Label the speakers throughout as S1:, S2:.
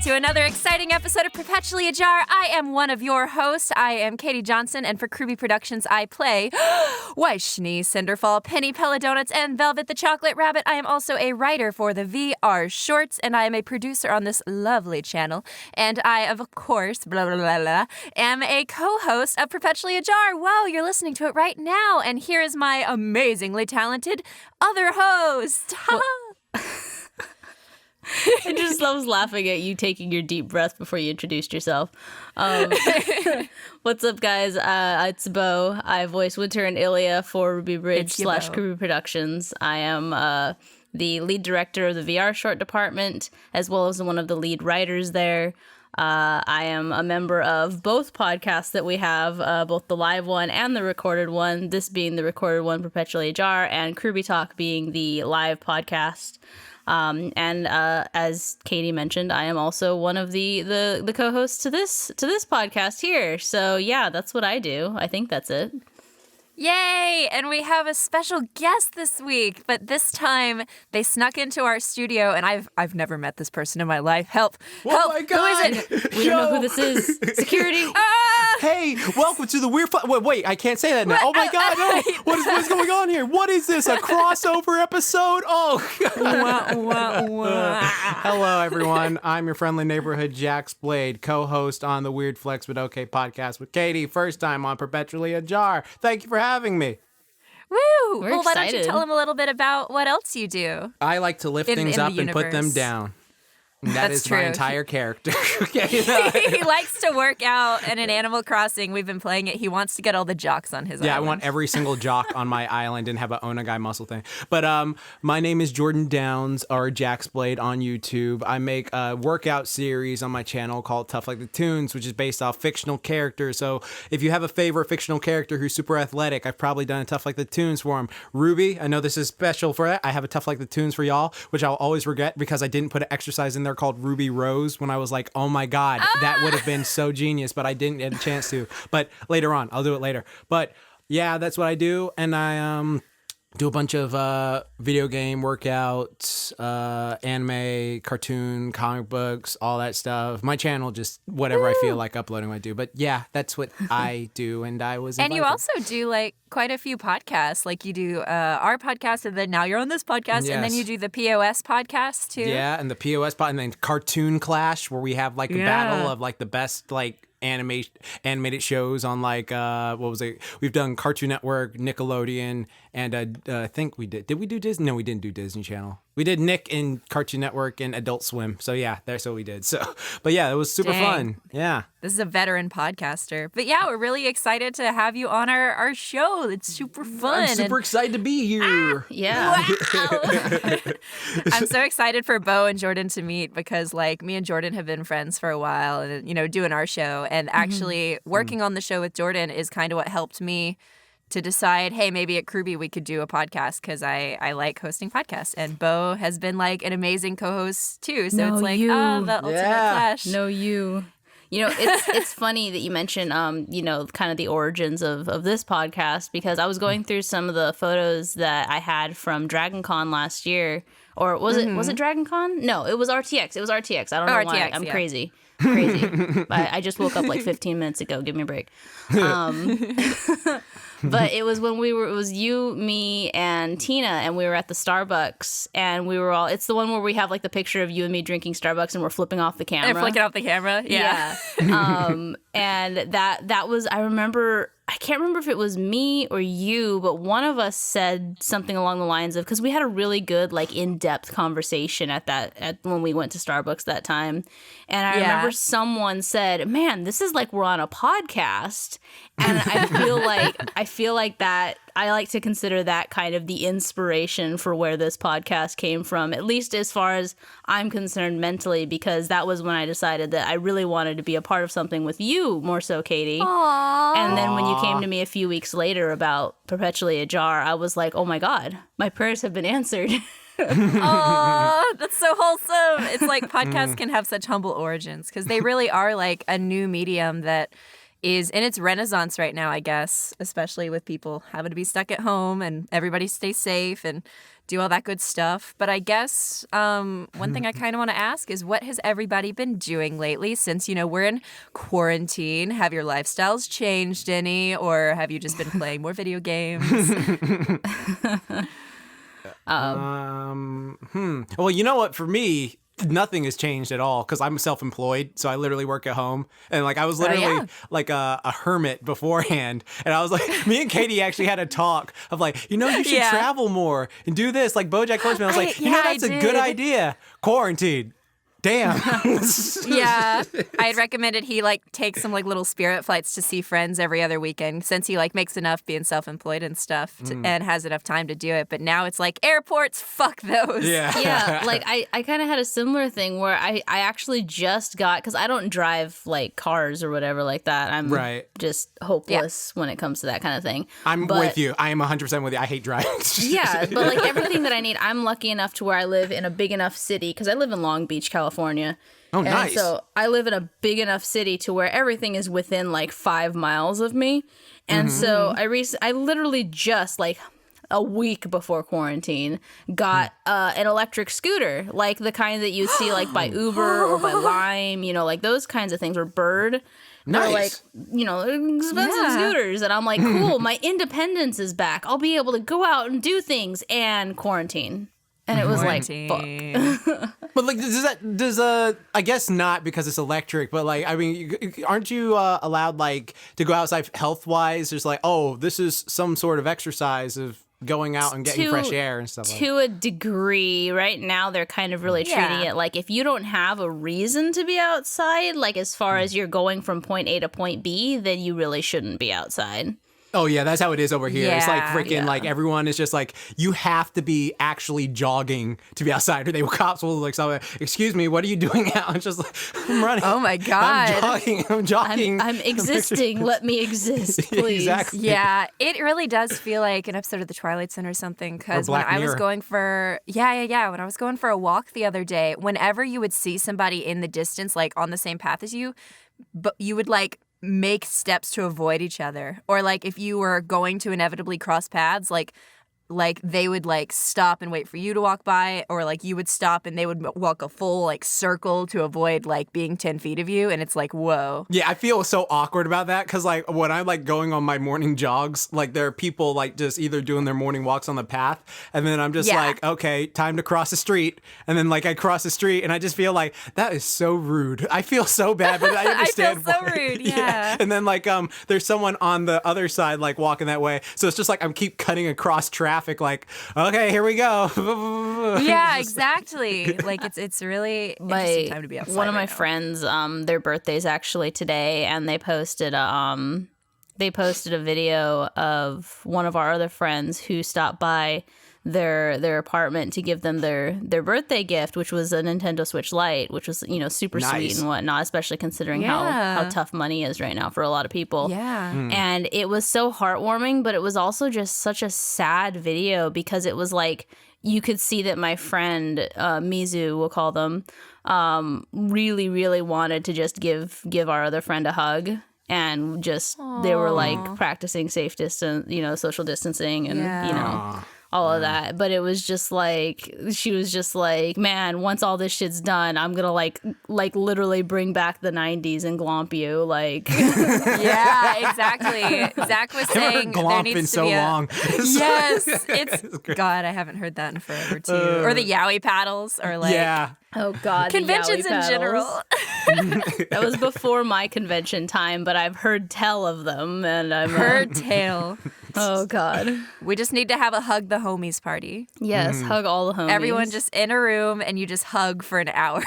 S1: welcome to another exciting episode of Perpetually Ajar. I am one of your hosts. I am Katy Johnson, and for KRWBY Productions, I play Weiss, Cinderfall, Penny Pelladonuts, and Velvet the Chocolate Rabbit. I am also a writer for the VR Shorts, and I am a producer on this lovely channel. And I, of course, am a co-host of Perpetually Ajar. Wow, you're listening to it right now. And here is my amazingly talented other host.
S2: I just was laughing at you taking your deep breath before you introduced yourself. What's up, guys? It's Beau. I voice Winter and Ilya for Ruby Bridge / KRWBY Productions. I am the lead director of the VR short department, as well as one of the lead writers there. I am a member of both podcasts that we have, both the live one and the recorded one, this being the recorded one, Perpetually Ajar, and KRWBY Talk being the live podcast. And as Katy mentioned, I am also one of the co-hosts to this podcast here. So yeah, that's what I do. I think that's it.
S1: Yay! And we have a special guest this week, but this time they snuck into our studio, and I've never met this person in my life. Help!
S3: Oh my God!
S1: Who is it?
S2: We don't know who this is. Security!
S3: Hey, welcome to the weird... Wait, I can't say that now. Oh my God, no! What is going on here? What is this, a crossover episode? Oh, Hello, everyone. I'm your friendly neighborhood Jaxblade, co-host on the Weird Flex But Okay podcast with Katy. First time on Perpetually Ajar. Thank you for having me.
S1: Woo!
S2: We're
S1: well, why don't you
S2: excited.
S1: tell them a little bit about what else you do?
S3: I like to lift things
S1: in
S3: up
S1: the
S3: and put them
S1: universe.
S3: down. And
S1: That's
S3: is my
S1: true.
S3: entire character.
S1: He likes to work out, and in Animal Crossing, we've been playing it. He wants to get all the jocks on his
S3: Yeah,
S1: island.
S3: I want every single jock on my island and have a Onagai muscle thing. But my name is Jordan Downs, or Jaxblade on YouTube. I make a workout series on my channel called Tough Like the Tunes, which is based off fictional characters. So if you have a favorite fictional character who's super athletic, I've probably done a Tough Like the Tunes for him. Ruby, I know this is special for it. I have a Tough Like the Tunes for y'all, which I'll always regret because I didn't put an exercise in there called Ruby Rose when I was like, oh my God, that would have been so genius, but I didn't get a chance to. But later on, I'll do it later. But yeah, that's what I do. And I do a bunch of video game workouts, anime, cartoon, comic books, all that stuff. My channel, just whatever I feel like uploading, I do. But yeah, that's what I do. And I was
S1: And you
S3: invited.
S1: also do like quite a few podcasts. Like you do our podcast, and then now you're on this podcast, and then
S3: Yes.
S1: you do the POS podcast too.
S3: Yeah, and the POS and then Cartoon Clash, where we have like a battle of like the best like animated shows on like what was it? We've done Cartoon Network, Nickelodeon, and I think we did we do Disney? No, we didn't do Disney Channel. We did Nick in Cartoon Network and Adult Swim. So yeah, that's what we did. So but yeah, it was super fun. Yeah.
S1: This is a veteran podcaster. But yeah, we're really excited to have you on our show. It's super fun.
S3: I'm super excited to be here.
S2: Yeah.
S1: Wow. I'm so excited for Beau and Jordan to meet because like me and Jordan have been friends for a while and doing our show, and actually working on the show with Jordan is kind of what helped me to decide, hey, maybe at KRWBY we could do a podcast because I like hosting podcasts, and Beau has been like an amazing co-host too. So
S2: No,
S1: it's like
S2: you.
S1: the ultimate clash.
S2: No, you. It's funny that you mentioned, kind of the origins of this podcast, because I was going through some of the photos that I had from Dragon Con last year. Or was it Dragon Con? No, it was RTX. It was RTX. I don't know why.
S1: RTX,
S2: I'm
S1: yeah.
S2: crazy. I just woke up like 15 minutes ago. Give me a break. But it was when it was you, me, and Tina, and we were at the Starbucks, and we were all, it's the one where we have like the picture of you and me drinking Starbucks and we're flipping off the camera.
S1: And flicking off the camera. Yeah.
S2: And that was, I remember, I can't remember if it was me or you, but one of us said something along the lines of, because we had a really good like in-depth conversation at when we went to Starbucks that time, and I remember someone said, man, this is like we're on a podcast. And I feel like that, I like to consider that kind of the inspiration for where this podcast came from, at least as far as I'm concerned mentally, because that was when I decided that I really wanted to be a part of something with you, more so, Katy.
S1: Aww.
S2: And then when you came to me a few weeks later about Perpetually Ajar, I was like, oh my God, my prayers have been answered.
S1: Oh, that's so wholesome. It's like podcasts can have such humble origins because they really are like a new medium that is in its renaissance right now, I guess, especially with people having to be stuck at home and everybody stay safe and do all that good stuff. But I guess one thing I kind of want to ask is, what has everybody been doing lately since, we're in quarantine? Have your lifestyles changed any, or have you just been playing more video games?
S3: Well, you know what? For me, nothing has changed at all because I'm self-employed, so I literally work at home, and like I was literally like a hermit beforehand, and I was like, me and Katy actually had a talk of like, you should travel more and do this, like BoJack Horseman. I was like, that's a good idea. Quarantine. Damn.
S1: Yeah. I had recommended he take some little spirit flights to see friends every other weekend, since he makes enough being self-employed and stuff and has enough time to do it. But now it's airports, fuck those.
S2: Yeah. Yeah. I kind of had a similar thing where I actually just got, because I don't drive cars or whatever like that. I'm just hopeless when it comes to that kind of thing.
S3: I'm with you. I am 100% with you. I hate driving.
S2: Yeah. But everything that I need, I'm lucky enough to where I live in a big enough city, because I live in Long Beach, California.
S3: Oh, nice.
S2: So I live in a big enough city to where everything is within 5 miles of me. And so I literally just a week before quarantine got an electric scooter, the kind that you see by Uber or by Lime, those kinds of things, or Bird.
S3: Nice.
S2: Expensive scooters. And I'm like, cool, my independence is back. I'll be able to go out and do things, and quarantine. And it was fuck.
S3: But I guess not because it's electric, but aren't you allowed to go outside health wise? There's this is some sort of exercise of going out and getting fresh air and stuff.
S2: To a degree, right now they're kind of really treating it if you don't have a reason to be outside, as far as you're going from point A to point B, then you really shouldn't be outside.
S3: Oh, yeah, that's how it is over here. Yeah, it's freaking everyone is just you have to be actually jogging to be outside, or cops will excuse me, what are you doing out? It's just I'm running.
S1: Oh my God.
S3: I'm jogging.
S2: I'm existing. Let me exist, please.
S3: Exactly.
S1: Yeah, it really does feel like an episode of The Twilight Zone or something, because when I was going for, when I was going for a walk the other day, whenever you would see somebody in the distance, on the same path as you, but you would make steps to avoid each other, or if you were going to inevitably cross paths, they would stop and wait for you to walk by, or you would stop and they would walk a full circle to avoid being 10 feet of you, and it's whoa.
S3: Yeah, I feel so awkward about that because when I'm going on my morning jogs, there are people just either doing their morning walks on the path, and then I'm just okay, time to cross the street, and then I cross the street and I just feel that is so rude. I feel so bad, but I understand.
S1: I feel so rude. Yeah.
S3: And then there's someone on the other side walking that way, so it's just I'm keep cutting across traffic. Okay, here we go.
S1: Yeah, exactly. It's really interesting time to be outside.
S2: One of my
S1: now.
S2: friends, their birthday's actually today, and they posted a video of one of our other friends who stopped by their apartment to give them their birthday gift, which was a Nintendo Switch Lite, which was super sweet and whatnot, especially considering how tough money is right now for a lot of people.
S1: Yeah.
S2: And it was so heartwarming, but it was also just such a sad video, because it was you could see that my friend Mizu, we'll call them, really, really wanted to just give our other friend a hug. And just they were practicing safe distance, social distancing, and all of that. But it was just she was just man, once all this shit's done, I'm gonna literally bring back the 90s and glomp you.
S1: Yeah, exactly. Zach was saying there needs to be
S3: long.
S1: Yes, it's God, I haven't heard that in forever too. Or the yaoi paddles, or
S2: oh God,
S1: conventions in general.
S2: That was before my convention time, but I've heard tell of them, and I've
S1: heard tale.
S2: Oh God,
S1: we just need to have a hug the homies party.
S2: Yes, hug all the homies.
S1: Everyone just in a room, and you just hug for an hour.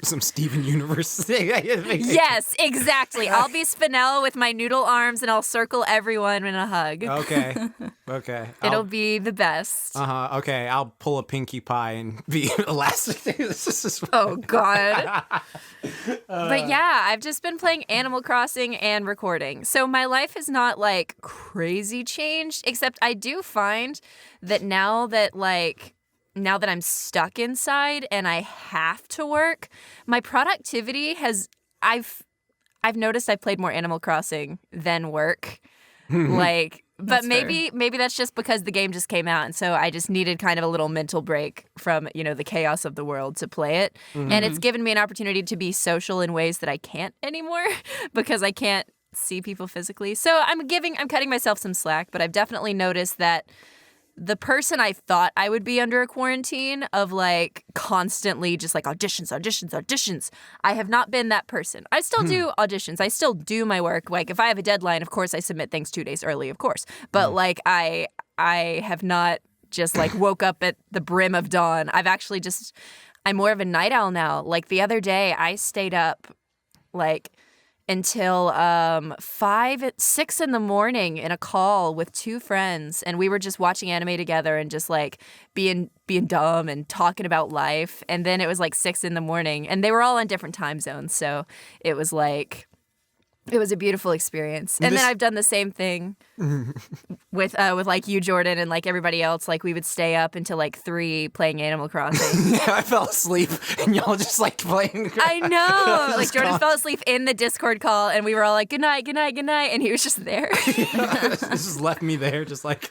S3: Some Steven Universe thing.
S1: Yes, exactly. I'll be Spinel with my noodle arms, and I'll circle everyone in a hug.
S3: Okay.
S1: It'll be the best.
S3: Okay, I'll pull a Pinkie Pie and be elastic.
S1: Oh God. But yeah, I've just been playing Animal Crossing and recording. So my life is not crazy changed, except I do find that now that I'm stuck inside and I have to work, my productivity has I've noticed I've played more Animal Crossing than work. Like, but
S2: That's
S1: maybe that's just because the game just came out, and so I just needed kind of a little mental break from, the chaos of the world to play it. And it's given me an opportunity to be social in ways that I can't anymore because I can't see people physically. So I'm cutting myself some slack, but I've definitely noticed that the person I thought I would be under a quarantine of like constantly just like auditions. I have not been that person. I still do auditions. I still do my work. Like if I have a deadline, of course I submit things 2 days early, of course. But like I have not just like woke up at the brim of dawn. I'm more of a night owl now. Like the other day I stayed up like until 6 in the morning in a call with 2 friends, and we were just watching anime together and just like being dumb and talking about life. And then it was like 6 in the morning, and they were all on different time zones, so it was a beautiful experience. And then I've done the same thing with like you, Jordan, and like everybody else. Like we would stay up until like 3 playing Animal Crossing.
S3: Yeah, I fell asleep and y'all just like playing.
S1: I know. Like Jordan fell asleep in the Discord call, and we were all like, "Good night, good night, good night," and he was just there.
S3: Just left me there, just like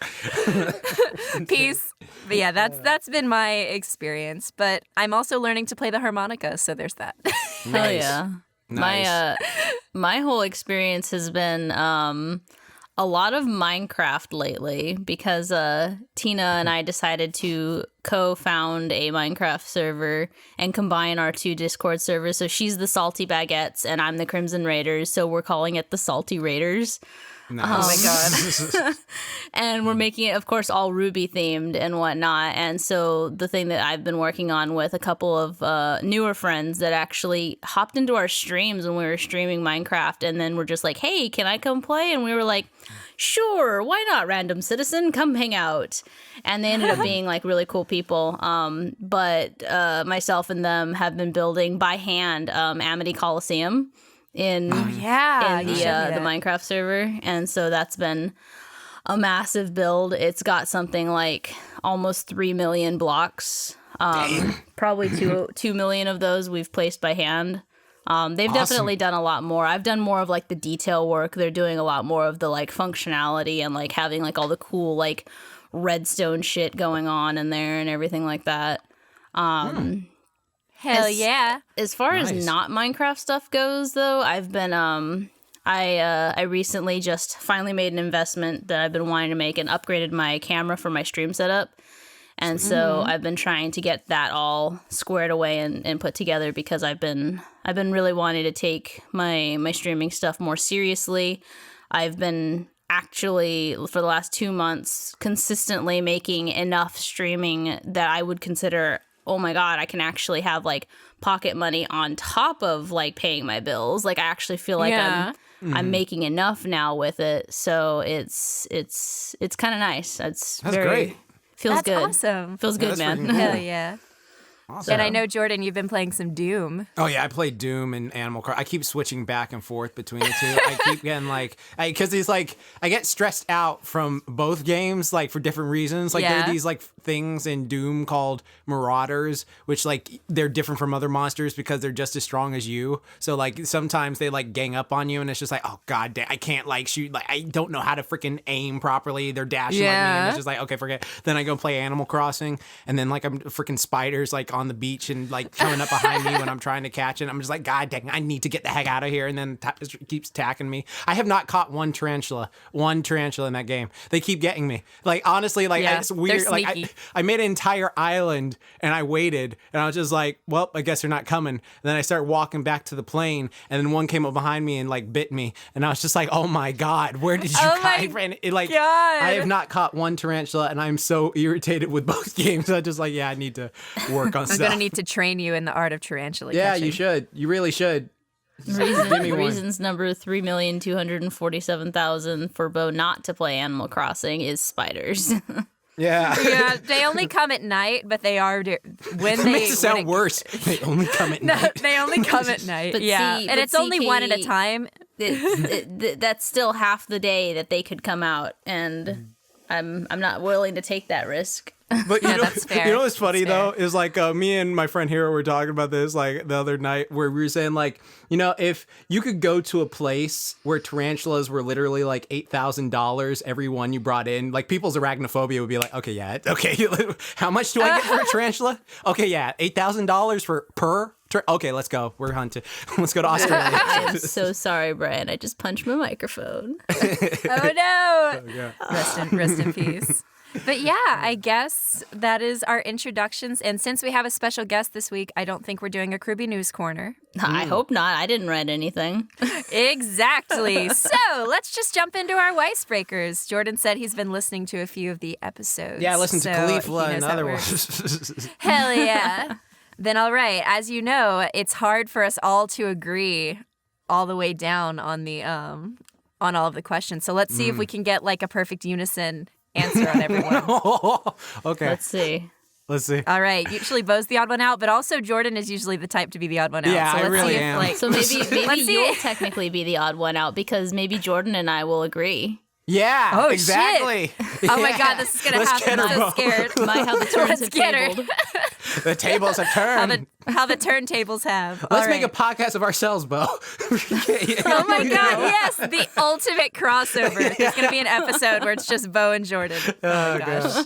S1: peace. But yeah, that's been my experience. But I'm also learning to play the harmonica, so there's that.
S2: Hell yeah.
S3: Nice.
S2: My whole experience has been a lot of Minecraft lately because Tina and I decided to co-found a Minecraft server and combine our 2 Discord servers. So she's the Salty Baguettes and I'm the Crimson Raiders. So we're calling it the Salty Raiders.
S3: Nice.
S1: Oh my god.
S2: And we're making it, of course, all Ruby themed and whatnot. And so the thing that I've been working on with a couple of newer friends that actually hopped into our streams when we were streaming Minecraft, and then were just like, "Hey, can I come play?" And we were like, "Sure, why not, random citizen? Come hang out." And they ended up being like really cool people. But myself and them have been building by hand Amity Coliseum in the Minecraft server, and so that's been a massive build. It's got something like almost 3 million blocks. Probably 2 million of those we've placed by hand. They've definitely done a lot more. I've done more of like the detail work. They're doing a lot more of the like functionality and like having like all the cool like redstone shit going on in there and everything like that.
S1: Hell yeah.
S2: As far as not Minecraft stuff goes, though, I've been I recently just finally made an investment that I've been wanting to make and upgraded my camera for my stream setup. And so I've been trying to get that all squared away and put together because I've been really wanting to take my streaming stuff more seriously. I've been actually for the last 2 months consistently making enough streaming that I would consider, oh my god, I can actually have like pocket money on top of like paying my bills. Like I actually feel like I'm making enough now with it. So it's kind of nice. That's
S3: great.
S2: Feels
S1: That's
S2: good.
S1: Awesome.
S2: Feels good, man.
S3: Cool.
S1: Hell yeah.
S3: Awesome.
S1: And I know, Jordan, you've been playing some Doom.
S3: Oh yeah, I play Doom and Animal Crossing. I keep switching back and forth between the two. I keep getting like, because it's like I get stressed out from both games, like for different reasons. Like there are these like things in Doom called Marauders, which like they're different from other monsters because they're just as strong as you. So like sometimes they like gang up on you, and it's just like, oh god, I can't like shoot. Like I don't know how to freaking aim properly. They're dashing like me, and it's just like, okay, forget. Then I go play Animal Crossing, and then like I'm freaking spiders like on the beach and like coming up behind me when I'm trying to catch it. I'm just like, god dang, I need to get the heck out of here. And then it keeps attacking me. I have not caught one tarantula in that game. They keep getting me. Like honestly, like it's weird. Like I made an entire island and I waited and I was just like, well, I guess they're not coming. And then I started walking back to the plane, and then one came up behind me and like bit me, and I was just like, oh my god, where did you hide? And it, like,
S1: god.
S3: I have not caught one tarantula, and I'm so irritated with both games. I just like, I need to work on
S1: I'm
S3: stuff.
S1: gonna need to train you in the art of tarantula catching.
S3: You should. You really should.
S2: Reasons number 3,247,000 for Beau not to play Animal Crossing is spiders.
S1: Yeah, they only come at night, but they are when
S3: it makes it sound worse. They only come at night.
S1: They only come at night.
S2: But
S1: and it's only one at a time.
S2: That's still half the day that they could come out, and I'm not willing to take that risk.
S3: But
S1: that's fair.
S3: You know what's funny
S1: That's fair.
S3: though is like me and my friend Hero were talking about this like the other night where we were saying like, you know, if you could go to a place where tarantulas were literally like $8,000 every one you brought in, like people's arachnophobia would be like, okay, yeah, okay, how much do I get for a tarantula? Okay, yeah, $8,000 per. Okay, let's go. We're hunting. Let's go to Australia.
S2: I am so sorry, Brian. I just punched my microphone.
S1: Oh no!
S3: Yeah.
S1: Rest in peace. But yeah, I guess that is our introductions. And since we have a special guest this week, I don't think we're doing a KRWBY News Corner.
S2: I hope not. I didn't write anything.
S1: Exactly. So let's just jump into our Weiss Breakers. Jordan said he's been listening to a few of the episodes.
S3: Yeah, I listened to
S1: so
S3: Khalifa
S1: he knows
S3: and
S1: how it
S3: other
S1: works.
S3: ones.
S1: Hell yeah. Then all right, as you know, it's hard for us all to agree all the way down on the on all of the questions. So let's see if we can get like a perfect unison answer on everyone.
S3: Okay.
S2: Let's see.
S3: Let's see.
S1: All right. Usually Beau's the odd one out, but also Jordan is usually the type to be the odd one out.
S3: Yeah,
S1: so
S3: I
S1: let's
S3: really
S1: see
S3: am.
S1: if, like,
S2: So maybe
S1: Let's see.
S2: you'll technically be the odd one out because maybe Jordan and I will agree.
S3: Yeah,
S1: Oh, shit.
S3: exactly.
S1: Oh my God, this is gonna
S3: Let's
S1: happen.
S3: get her,
S1: I'm so
S3: Beau.
S1: scared.
S2: My how the turns
S1: Let's
S2: have
S1: get her.
S2: tabled.
S3: The tables have turned.
S1: How the turntables have.
S3: Let's
S1: All
S3: make a
S1: right.
S3: podcast of ourselves, Beau.
S1: Oh my God, yes, the ultimate crossover. There's gonna be an episode where it's just Beau and Jordan. Oh my gosh.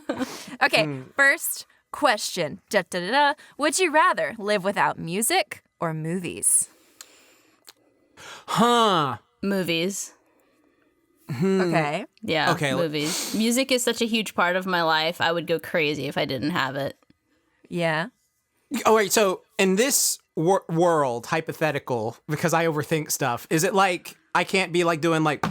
S1: Okay, first question. Da, da, da, da. Would you rather live without music or movies?
S3: Huh.
S2: Movies.
S1: Okay.
S2: Yeah,
S3: Okay,
S2: movies. Music is such a huge part of my life. I would go crazy if I didn't have it.
S1: Yeah.
S3: Oh, wait. So in this world, hypothetical, because I overthink stuff, is it like I can't be like doing like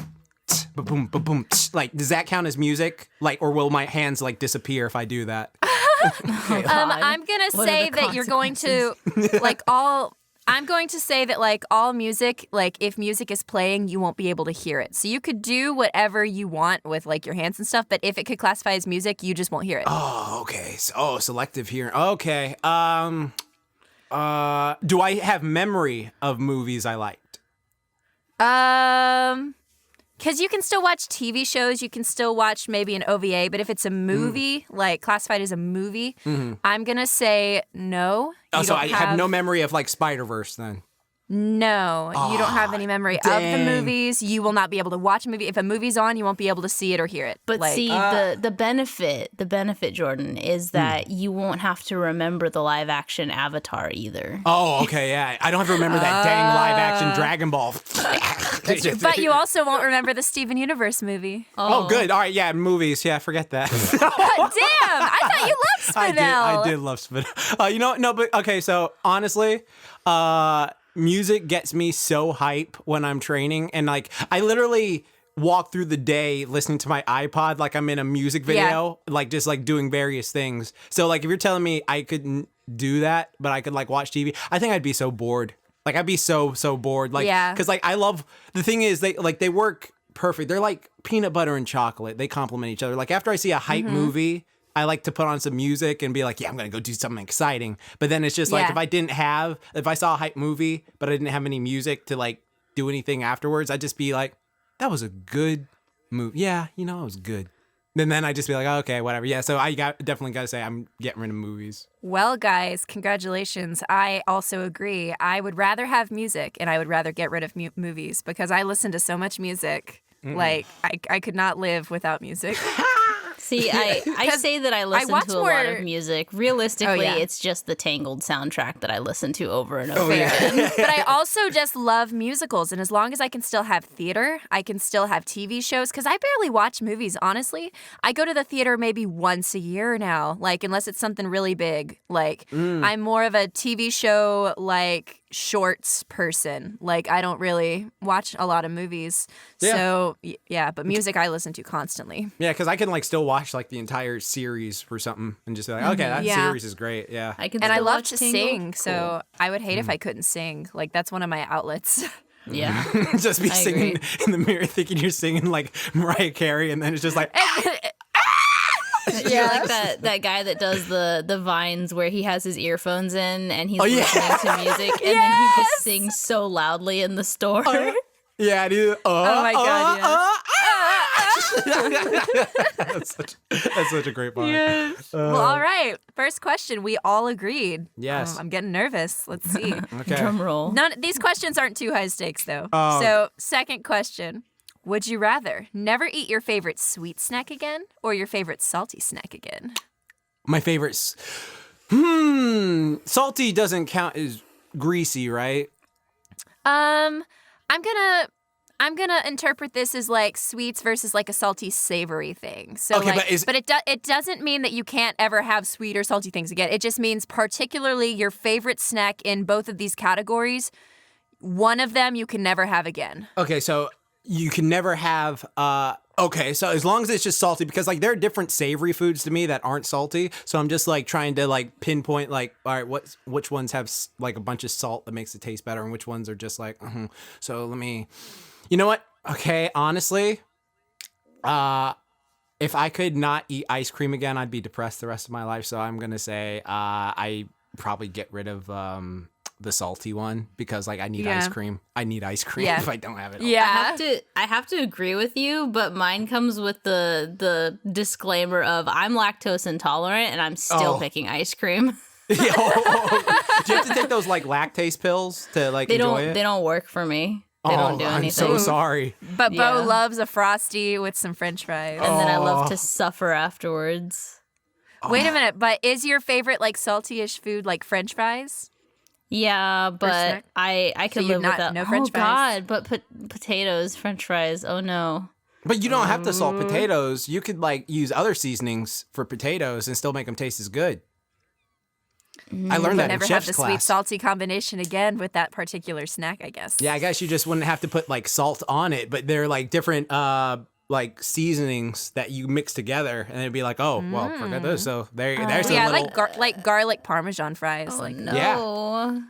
S3: ba-boom, ba-boom, like, does that count as music? Like, or will my hands like disappear if I do that?
S1: I'm gonna
S2: What are
S1: say
S2: the
S1: that you're going to like all. I'm going to say that like all music, like if music is playing, you won't be able to hear it. So you could do whatever you want with like your hands and stuff, but if it could classify as music, you just won't hear it.
S3: Oh, okay. So, selective hearing. Okay. Do I have memory of movies I liked?
S1: Because you can still watch TV shows, you can still watch maybe an OVA, but if it's a movie, like classified as a movie, I'm gonna say no.
S3: Oh,
S1: You
S3: so
S1: don't
S3: I have no memory of like Spider-Verse then.
S1: No, you don't have any memory of the
S3: dang.
S1: movies. You will not be able to watch a movie. If a movie's on, you won't be able to see it or hear it.
S2: But
S1: like,
S2: see, the benefit, Jordan, is that you won't have to remember the live action Avatar either.
S3: Oh, okay, yeah. I don't have to remember that dang live action Dragon Ball.
S1: but you also won't remember the Steven Universe movie.
S3: Oh, good. All right, yeah, movies. Yeah, forget that.
S1: Damn, I thought you loved Spinell.
S3: I did love Spinell. You know, no, but okay, so honestly, music gets me so hype when I'm training, and like I literally walk through the day listening to my iPod like I'm in a music video, like just like doing various things. So like if you're telling me I couldn't do that, but I could like watch TV, I think I'd be so bored. Like I'd be so bored. Like, because like I love, the thing is they work perfect. They're like peanut butter and chocolate. They complement each other. Like after I see a hype movie, I like to put on some music and be like, yeah, I'm going to go do something exciting. But then it's just like, if I saw a hype movie, but I didn't have any music to like do anything afterwards, I'd just be like, that was a good movie. Yeah, you know, it was good. And then I just be like, oh, okay, whatever. Yeah, so definitely got to say I'm getting rid of movies.
S1: Well, guys, congratulations. I also agree. I would rather have music, and I would rather get rid of movies because I listen to so much music. Like, I could not live without music.
S2: See, I say that I listen
S1: watch
S2: to a lot of music. Realistically,
S1: Oh, yeah.
S2: it's just the Tangled soundtrack that I listen to over and over again.
S1: But I also just love musicals. And as long as I can still have theater, I can still have TV shows. Because I barely watch movies, honestly. I go to the theater maybe once a year now, like, unless it's something really big. Like, I'm more of a TV show, like, shorts person. Like, I don't really watch a lot of movies.
S3: Yeah.
S1: So, yeah, but music I listen to constantly.
S3: Yeah, because I can like still watch like the entire series for something and just be like, okay, that
S1: Yeah.
S3: series is great. Yeah.
S2: I can
S1: And I
S2: still
S1: love
S2: watch
S1: to
S2: Tangled.
S1: sing, so I would hate if I couldn't sing. Like, that's one of my outlets.
S2: Yeah.
S3: Just be
S2: I
S3: singing
S2: agree.
S3: in the mirror thinking you're singing like Mariah Carey, and then it's just like,
S2: You're like that guy that does the vines where he has his earphones in and he's
S3: yeah.
S2: listening to music and then he just sings so loudly in the store.
S3: yeah, dude.
S1: Oh my God,
S3: That's such a great part.
S1: Yes. Well, all right. First question. We all agreed.
S3: Yes.
S1: I'm getting nervous. Let's see.
S3: Okay.
S2: Drum roll.
S1: These questions aren't too high stakes, though.
S3: Oh.
S1: So, second question. Would you rather never eat your favorite sweet snack again or your favorite salty snack again?
S3: My favorites. Salty doesn't count as greasy, right?
S1: I'm gonna interpret this as like sweets versus like a salty savory thing. So
S3: Okay,
S1: like, but it doesn't mean that you can't ever have sweet or salty things again. It just means particularly your favorite snack in both of these categories, one of them you can never have again.
S3: Okay, so you can never have okay, so as long as it's just salty, because like there are different savory foods to me that aren't salty, so I'm just like trying to like pinpoint like, all right, which ones have like a bunch of salt that makes it taste better, and which ones are just like, So let me, you know what? Okay, honestly, if I could not eat ice cream again, I'd be depressed the rest of my life. So I'm gonna say I probably get rid of the salty one, because like I need ice cream. I need ice cream if I don't have it.
S1: Yeah.
S2: I have to agree with you, but mine comes with the disclaimer of I'm lactose intolerant and I'm still picking ice cream.
S3: Do you have to take those like lactase pills to like enjoy it?
S2: They don't work for me. They don't do anything.
S3: I'm so sorry.
S1: But Beau loves a Frosty with some French fries.
S2: And then I love to suffer afterwards.
S1: Wait a minute, but is your favorite like salty-ish food like French fries?
S2: Yeah, but
S1: snack?
S2: I could live
S1: not-
S2: without.
S1: no French fries?
S2: God, but potatoes, French fries. Oh no.
S3: But you don't have to salt potatoes. You could like use other seasonings for potatoes and still make them taste as good. I learned that in
S1: Never have
S3: chef's
S1: the
S3: class.
S1: sweet salty combination again with that particular snack, I guess.
S3: Yeah, I guess you just wouldn't have to put like salt on it, but they're like different like seasonings that you mix together, and it'd be like, oh, well, forget those. So there's a
S1: Yeah,
S3: little.
S1: like garlic Parmesan fries.
S2: Oh
S1: like
S2: no.
S3: Yeah.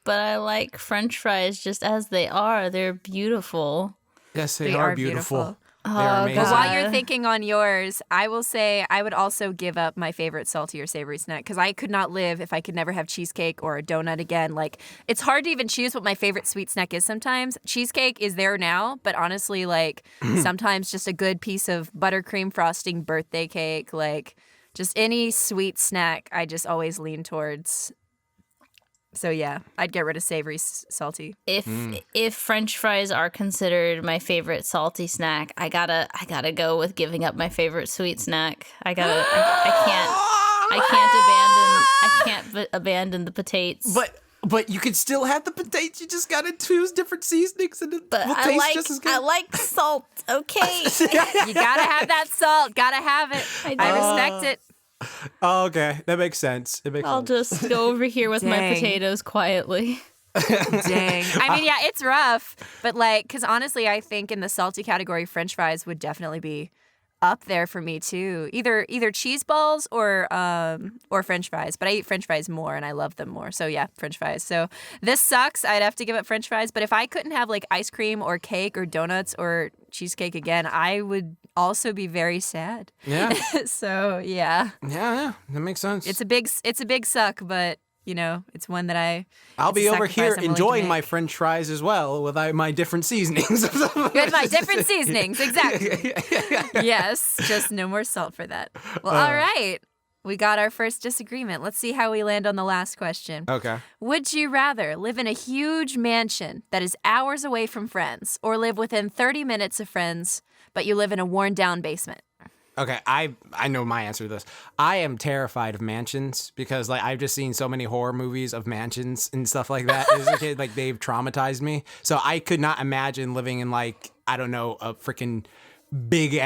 S2: But I like French fries just as they are. They're beautiful.
S3: Yes, they
S1: They
S3: are
S1: are
S3: beautiful.
S1: beautiful.
S3: They are amazing.
S1: But while you're thinking on yours, I will say I would also give up my favorite salty or savory snack, because I could not live if I could never have cheesecake or a donut again. Like, it's hard to even choose what my favorite sweet snack is sometimes. Cheesecake is there now, but honestly, like, sometimes just a good piece of buttercream frosting birthday cake, like, just any sweet snack, I just always lean towards. So yeah, I'd get rid of savory, salty.
S2: If French fries are considered my favorite salty snack, I gotta go with giving up my favorite sweet snack. I can't abandon the potatoes.
S3: But you could still have the potatoes. You just gotta choose different seasonings, and it will taste just as good.
S2: I like salt. Okay.
S1: You gotta have that salt. Gotta have it. I respect it.
S3: Oh, okay, that makes sense. It makes
S2: I'll
S3: sense.
S2: just go over here with my
S1: Dang.
S2: potatoes quietly.
S1: Dang. I mean, yeah, it's rough, but like, because honestly, I think in the salty category, French fries would definitely be up there for me too. Either cheese balls or French fries. But I eat French fries more, and I love them more. So yeah, French fries. So this sucks. I'd have to give up French fries. But if I couldn't have like ice cream or cake or donuts or cheesecake again, I would also be very sad.
S3: Yeah.
S1: So yeah,
S3: Yeah, that makes sense.
S1: it's a big suck, but you know, it's one that
S3: I'll
S1: it's
S3: be
S1: a
S3: over
S1: sacrifice
S3: here
S1: I'm willing to
S3: enjoying
S1: make.
S3: my French fries as well with my different seasonings.
S1: With my different seasonings, exactly. Yes, just no more salt for that. Well, all right. We got our first disagreement. Let's see how we land on the last question.
S3: Okay.
S1: Would you rather live in a huge mansion that is hours away from friends, or live within 30 minutes of friends, but you live in a worn-down basement?
S3: Okay, I know my answer to this. I am terrified of mansions because like I've just seen so many horror movies of mansions and stuff like that as a kid. Like they've traumatized me. So I could not imagine living in like, I don't know, a freaking big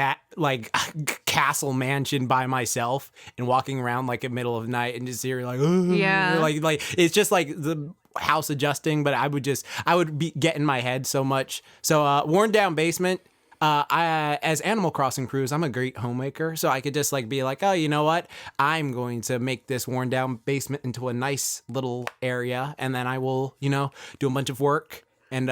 S3: castle mansion by myself and walking around like at middle of the night and just hear like,
S1: Yeah.
S3: like it's just like the house adjusting, but I would be get in my head so much. So worn down basement. As Animal Crossing crews, I'm a great homemaker, so I could just like be like, oh, you know what? I'm going to make this worn down basement into a nice little area, and then I will, do a bunch of work and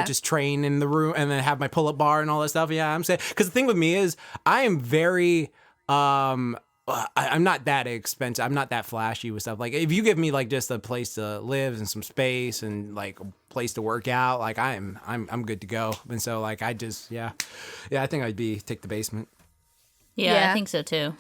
S3: just train in the room, and then have my pull up bar and all that stuff. Yeah, I'm saying, because the thing with me is I am very I'm not that expensive. I'm not that flashy with stuff. Like if you give me like just a place to live and some space and like place to work out, like I'm good to go. And so like I just I think I'd take the basement.
S2: Yeah, I think so too.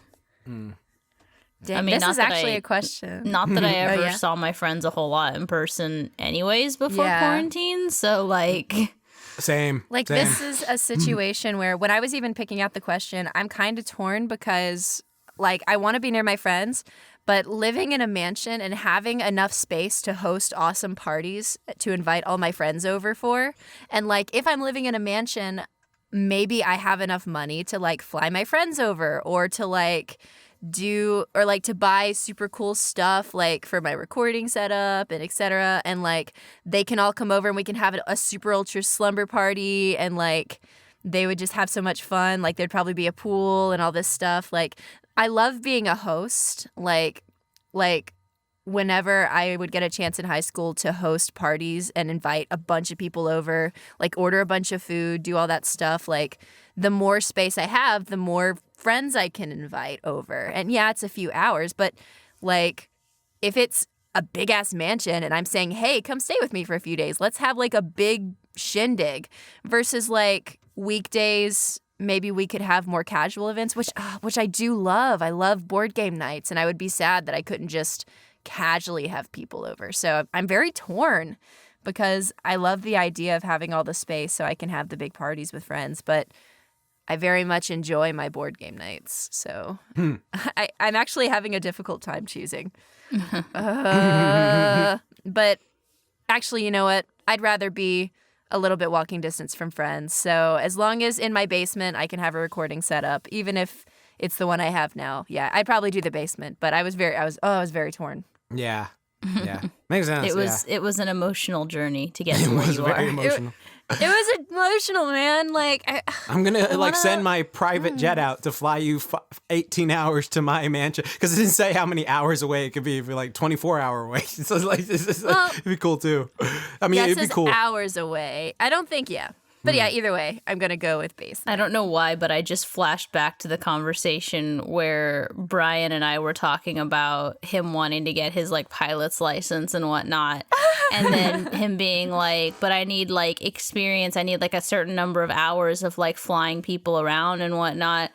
S1: Dang, this is actually a question.
S2: Not that I ever saw my friends a whole lot in person anyways before quarantine. So like...
S3: Same.
S1: This is a situation where when I was even picking out the question, I'm kind of torn because like I want to be near my friends, but living in a mansion and having enough space to host awesome parties to invite all my friends over for. And like if I'm living in a mansion, maybe I have enough money to like fly my friends over or to like to buy super cool stuff like for my recording setup and etc. And like they can all come over and we can have a super ultra slumber party and like they would just have so much fun. Like there'd probably be a pool and all this stuff. Like I love being a host. Like whenever I would get a chance in high school to host parties and invite a bunch of people over, like order a bunch of food, do all that stuff, like the more space I have, the more friends I can invite over. And yeah, it's a few hours, but like if it's a big ass mansion and I'm saying, hey, come stay with me for a few days, let's have like a big shindig versus like weekdays. Maybe we could have more casual events, which I do love. I love board game nights, and I would be sad that I couldn't just casually have people over. So I'm very torn because I love the idea of having all the space so I can have the big parties with friends, but I very much enjoy my board game nights. So I'm actually having a difficult time choosing. But actually, you know what? I'd rather be a little bit walking distance from friends. So as long as in my basement I can have a recording set up, even if it's the one I have now. Yeah, I'd probably do the basement, but I was very torn.
S3: Yeah. Yeah. Makes sense.
S2: It was an emotional journey to get to where you
S3: very
S2: are.
S3: emotional.
S1: It was emotional, man. Like
S3: I'm gonna send my private jet out to fly you 18 hours to my mansion because it didn't say how many hours away it could be. If you're like 24-hour away, so like it'd be cool too. I mean, it'd be cool.
S1: Hours away. I don't think But yeah, either way, I'm going to go with basement.
S2: I don't know why, but I just flashed back to the conversation where Brian and I were talking about him wanting to get his like pilot's license and whatnot. And then him being like, but I need like experience. I need like a certain number of hours of like flying people around and whatnot.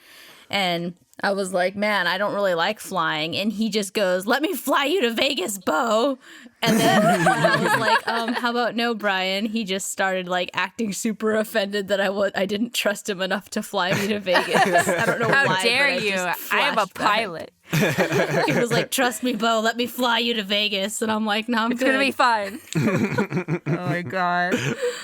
S2: And I was like, man, I don't really like flying. And he just goes, let me fly you to Vegas, Beau. And then I was like, how about no, Brian? He just started like acting super offended that I didn't trust him enough to fly me to Vegas. I don't know why.
S1: How dare you? I am a pilot.
S2: He was like, trust me, Beau, let me fly you to Vegas. And I'm like, no, I'm good.
S1: It's going to be fine. Oh my God.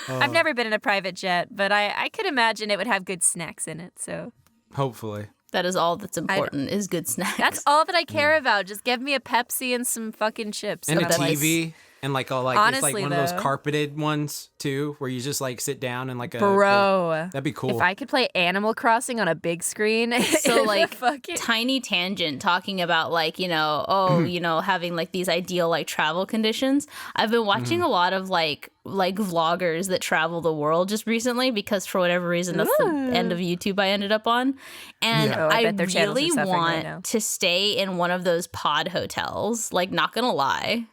S1: I've never been in a private jet, but I could imagine it would have good snacks in it. So
S3: hopefully.
S2: That is all that's important is good snacks.
S1: That's all that I care about. Just give me a Pepsi and some fucking chips.
S3: And a TV. And like
S1: honestly,
S3: it's like one of those carpeted ones too, where you just like sit down and like that'd be cool.
S1: If I could play Animal Crossing on a big screen,
S2: so like tiny tangent talking about like having like these ideal like travel conditions. I've been watching a lot of like vloggers that travel the world just recently because for whatever reason that's the end of YouTube I ended up on, and I really want to stay in one of those pod hotels. Like, not gonna lie.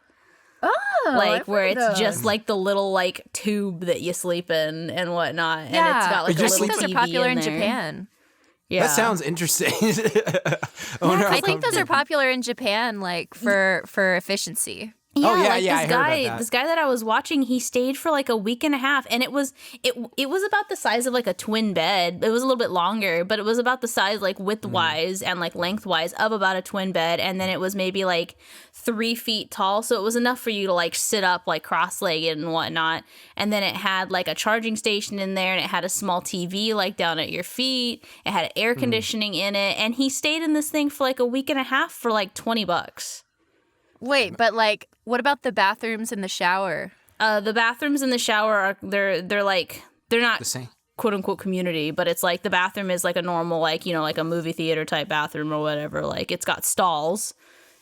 S1: Oh,
S2: like where it's just like the little like tube that you sleep in and whatnot, and it's got like a little
S1: those
S2: TV
S1: are popular in
S2: there.
S1: Japan.
S3: Yeah, that sounds interesting.
S1: I think those are popular in Japan, like for efficiency.
S2: Yeah, this guy that I was watching, he stayed for like a week and a half, and it was about the size of like a twin bed. It was a little bit longer, but it was about the size like width-wise and like lengthwise of about a twin bed, and then it was maybe like 3 feet tall, so it was enough for you to like sit up like cross-legged and whatnot. And then it had like a charging station in there, and it had a small TV like down at your feet. It had air conditioning in it, and he stayed in this thing for like a week and a half for like $20.
S1: Wait, but like, what about the bathrooms and the shower?
S2: The bathrooms and the shower are they're not
S3: the same,
S2: quote unquote community, but it's like the bathroom is like a normal like like a movie theater type bathroom or whatever. Like it's got stalls,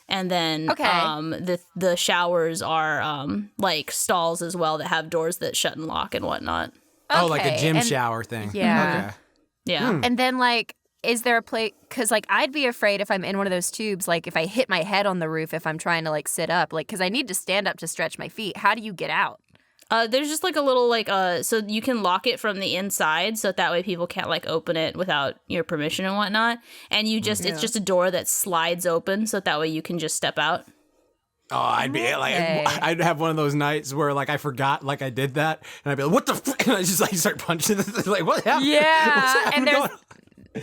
S2: and then the showers are like stalls as well that have doors that shut and lock and whatnot.
S1: Okay.
S3: Oh, like a gym shower thing.
S1: Yeah.
S3: Okay.
S2: Yeah.
S1: And then like, is there a place? Because like I'd be afraid if I'm in one of those tubes, like if I hit my head on the roof, if I'm trying to like sit up, like because I need to stand up to stretch my feet. How do you get out?
S2: There's just like a little so you can lock it from the inside, so that way people can't like open it without your permission and whatnot. And you just it's just a door that slides open, so that way you can just step out.
S3: Oh, I'd be like, I'd have one of those nights where like I forgot like I did that, and I'd be like, "What the?" And I just like start punching it. Like, what happened?
S1: Yeah,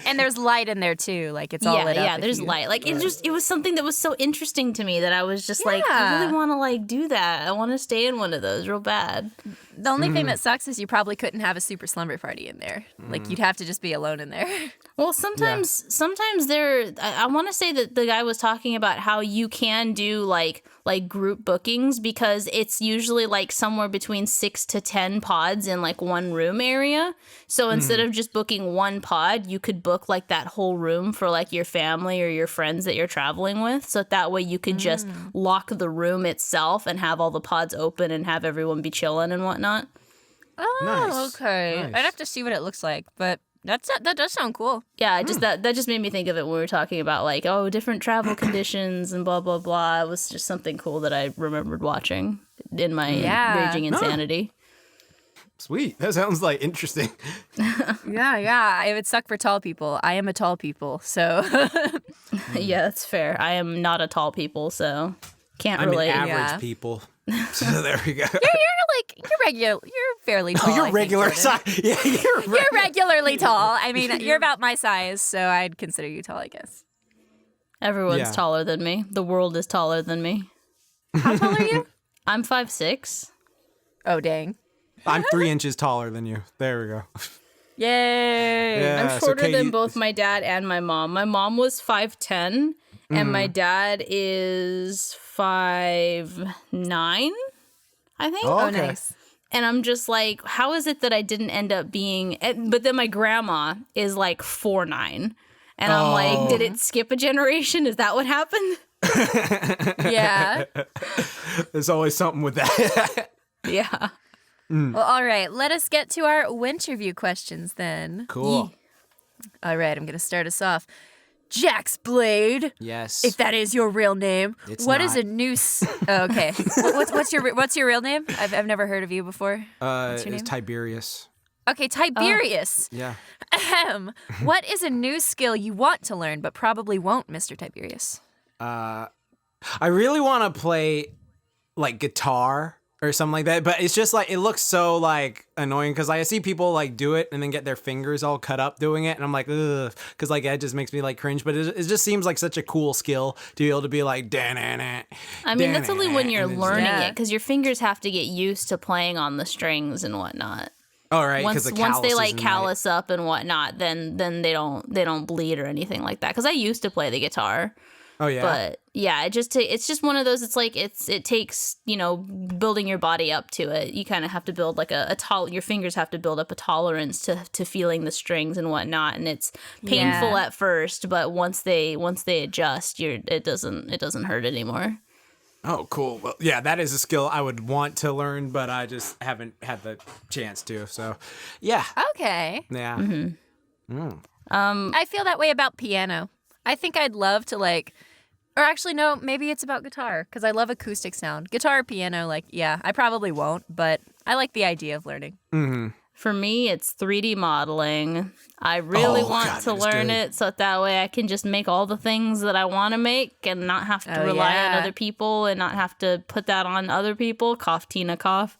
S1: and there's light in there too. Like it's all lit up.
S2: Yeah, there's light. Like it was something that was so interesting to me that I was just like, I really want to like do that. I want to stay in one of those real bad.
S1: The only thing that sucks is you probably couldn't have a super slumber party in there. Like you'd have to just be alone in there.
S2: Well, sometimes there. I want to say that the guy was talking about how you can do like group bookings, because it's usually like somewhere between 6 to 10 pods in like one room area. So instead of just booking one pod, you could book like that whole room for like your family or your friends that you're traveling with. So that way you could just lock the room itself and have all the pods open and have everyone be chilling and whatnot.
S1: Oh,
S3: Nice.
S1: okay.
S3: Nice.
S1: I'd have to see what it looks like, but that does sound cool.
S2: Yeah, that just made me think of it when we were talking about like, different travel conditions and blah blah blah. It was just something cool that I remembered watching in my raging insanity.
S3: Sweet. That sounds like interesting.
S1: Yeah. It would suck for tall people. I am a tall people, so
S2: Yeah, that's fair. I am not a tall people, so can't
S3: I'm
S2: relate.
S3: an average people. So there we go.
S1: you're regular. You're fairly tall.
S3: You're
S1: I think,
S3: regular
S1: Jordan.
S3: size. Yeah,
S1: You're regularly tall. I mean, you're about my size, so I'd consider you tall, I guess.
S2: Everyone's taller than me. The world is taller than me.
S1: How tall are you?
S2: I'm 5'6".
S1: Oh, dang.
S3: I'm 3 inches taller than you. There we go.
S1: Yay.
S3: Yeah,
S2: I'm
S3: so
S2: shorter
S3: Katy-
S2: than both my dad and my mom. My mom was 5'10", and my dad is 5'9", I think.
S3: Oh,
S1: Oh,
S3: okay.
S1: nice.
S2: And I'm just like, how is it that I didn't end up being... But then my grandma is like 4'9". And I'm like, did it skip a generation? Is that what happened?
S1: Yeah.
S3: There's always something with that.
S2: Yeah.
S1: Well, all right. Let us get to our Winterview questions then.
S3: Cool.
S1: All right. I'm going to start us off. Jaxblade.
S3: Yes.
S1: If that is your real name.
S3: It's
S1: What is
S3: not.
S1: a new... okay. What's your real name? I've never heard of you before. What's your
S3: it's
S1: name?
S3: Tiberius.
S1: Okay, Tiberius.
S3: Yeah.
S1: Ahem. What is a new skill you want to learn but probably won't, Mr. Tiberius?
S3: I really want to play like guitar or something like that, but it's just like it looks so like annoying because I see people like do it and then get their fingers all cut up doing it, and I'm like, ugh, because like it just makes me like cringe. But it just seems like such a cool skill to be able to be like,
S2: I mean, that's only when you're learning
S1: Yeah.
S2: it, because your fingers have to get used to playing on the strings and whatnot.
S3: All right, because
S2: Once they like callus up and whatnot, then they don't bleed or anything like that. Because I used to play the guitar.
S3: Oh yeah.
S2: But yeah, it's just one of those. It's like it takes building your body up to it. You kind of have to build like your fingers have to build up a tolerance to feeling the strings and whatnot, and it's painful at first, but once they adjust, it doesn't hurt anymore.
S3: Oh, cool. Well, yeah, that is a skill I would want to learn, but I just haven't had the chance to. So, yeah.
S1: Okay.
S3: Yeah.
S1: I feel that way about piano. I think I'd love to or actually no, maybe it's about guitar because I love acoustic sound. Guitar, piano, I probably won't, but I like the idea of learning.
S3: Mm-hmm.
S2: For me, it's 3D modeling. I really want to learn it so that way I can just make all the things that I want to make and not have to rely on other people and not have to put that on other people. Cough, Tina, cough.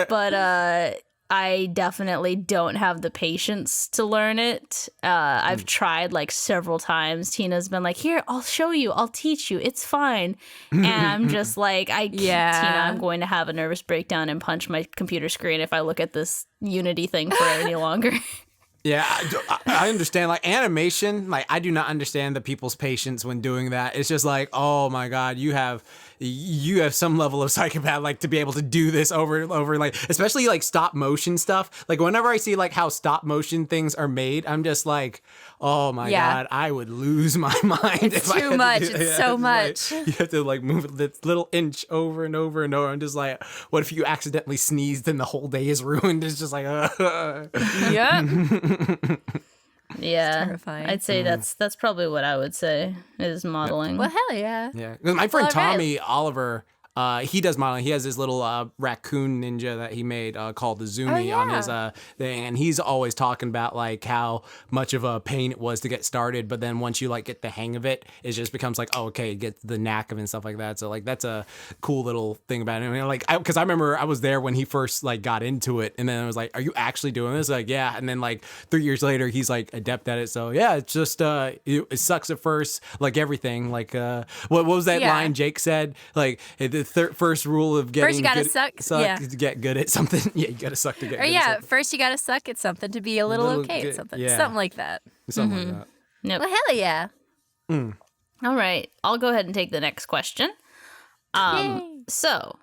S2: But I definitely don't have the patience to learn it. I've tried several times. Tina's been like, here, I'll show you. I'll teach you. It's fine. And I'm just like, I can't. Tina, I'm going to have a nervous breakdown and punch my computer screen if I look at this Unity thing for any longer.
S3: Yeah, I understand. Animation, I do not understand the people's patience when doing that. It's just like, oh my God, you have some level of psychopath, to be able to do this over and over, especially stop motion stuff. Whenever I see how stop motion things are made, I'm just like, oh my God, I would lose my mind.
S1: It's too much. It's so much.
S3: You have to move this little inch over and over and over. I'm just like, what if you accidentally sneezed and the whole day is ruined? It's just like,
S1: Yeah.
S2: Yeah,
S1: terrifying.
S2: I'd say that's probably what I would say is modeling.
S1: Well, hell yeah.
S3: Yeah, 'cause my friend Tommy Oliver, he does modeling. He has this little raccoon ninja that he made called the Zumi on his thing, and he's always talking about like how much of a pain it was to get started, but then once you like get the hang of it, it just becomes like, oh, okay, get the knack of it and stuff like that. So like that's a cool little thing about it. I mean, like, because I remember I was there when he first like got into it, and then I was like, are you actually doing this? Like, yeah. And then like 3 years later, he's like adept at it. So yeah, it's just it sucks at first, like everything. Like what was that line Jake said? Like the first rule of getting
S1: first you gotta
S3: good,
S1: suck
S3: to get good at something. Yeah, you gotta suck to get.
S1: Or
S3: good at something.
S1: first you gotta suck at something to be a little okay
S3: good,
S1: at something.
S3: yeah.
S1: Something like that.
S3: Something like that.
S2: Yep.
S1: Well, hell yeah.
S2: All right, I'll go ahead and take the next question.
S1: Yay.
S2: So,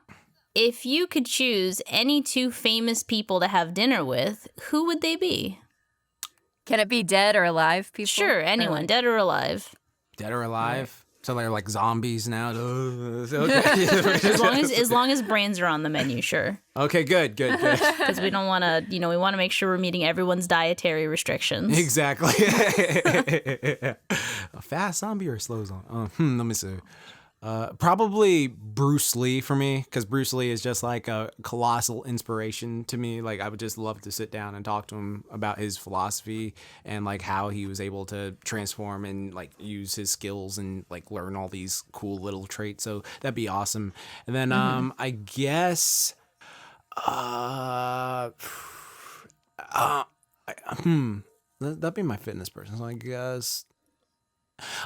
S2: if you could choose any two famous people to have dinner with, who would they be?
S1: Can it be dead or alive people?
S2: Sure, anyone,
S1: like,
S2: dead or alive.
S3: Dead or alive? So they're like zombies now. Okay.
S2: As long as brains are on the menu, sure.
S3: Okay, good.
S2: Because we don't want to, we want to make sure we're meeting everyone's dietary restrictions.
S3: Exactly. A fast zombie or a slow zombie? Let me see. Probably Bruce Lee for me, because Bruce Lee is just like a colossal inspiration to me. Like I would just love to sit down and talk to him about his philosophy and like how he was able to transform and like use his skills and like learn all these cool little traits. So that'd be awesome. And then I guess that'd be my fitness person. So I guess.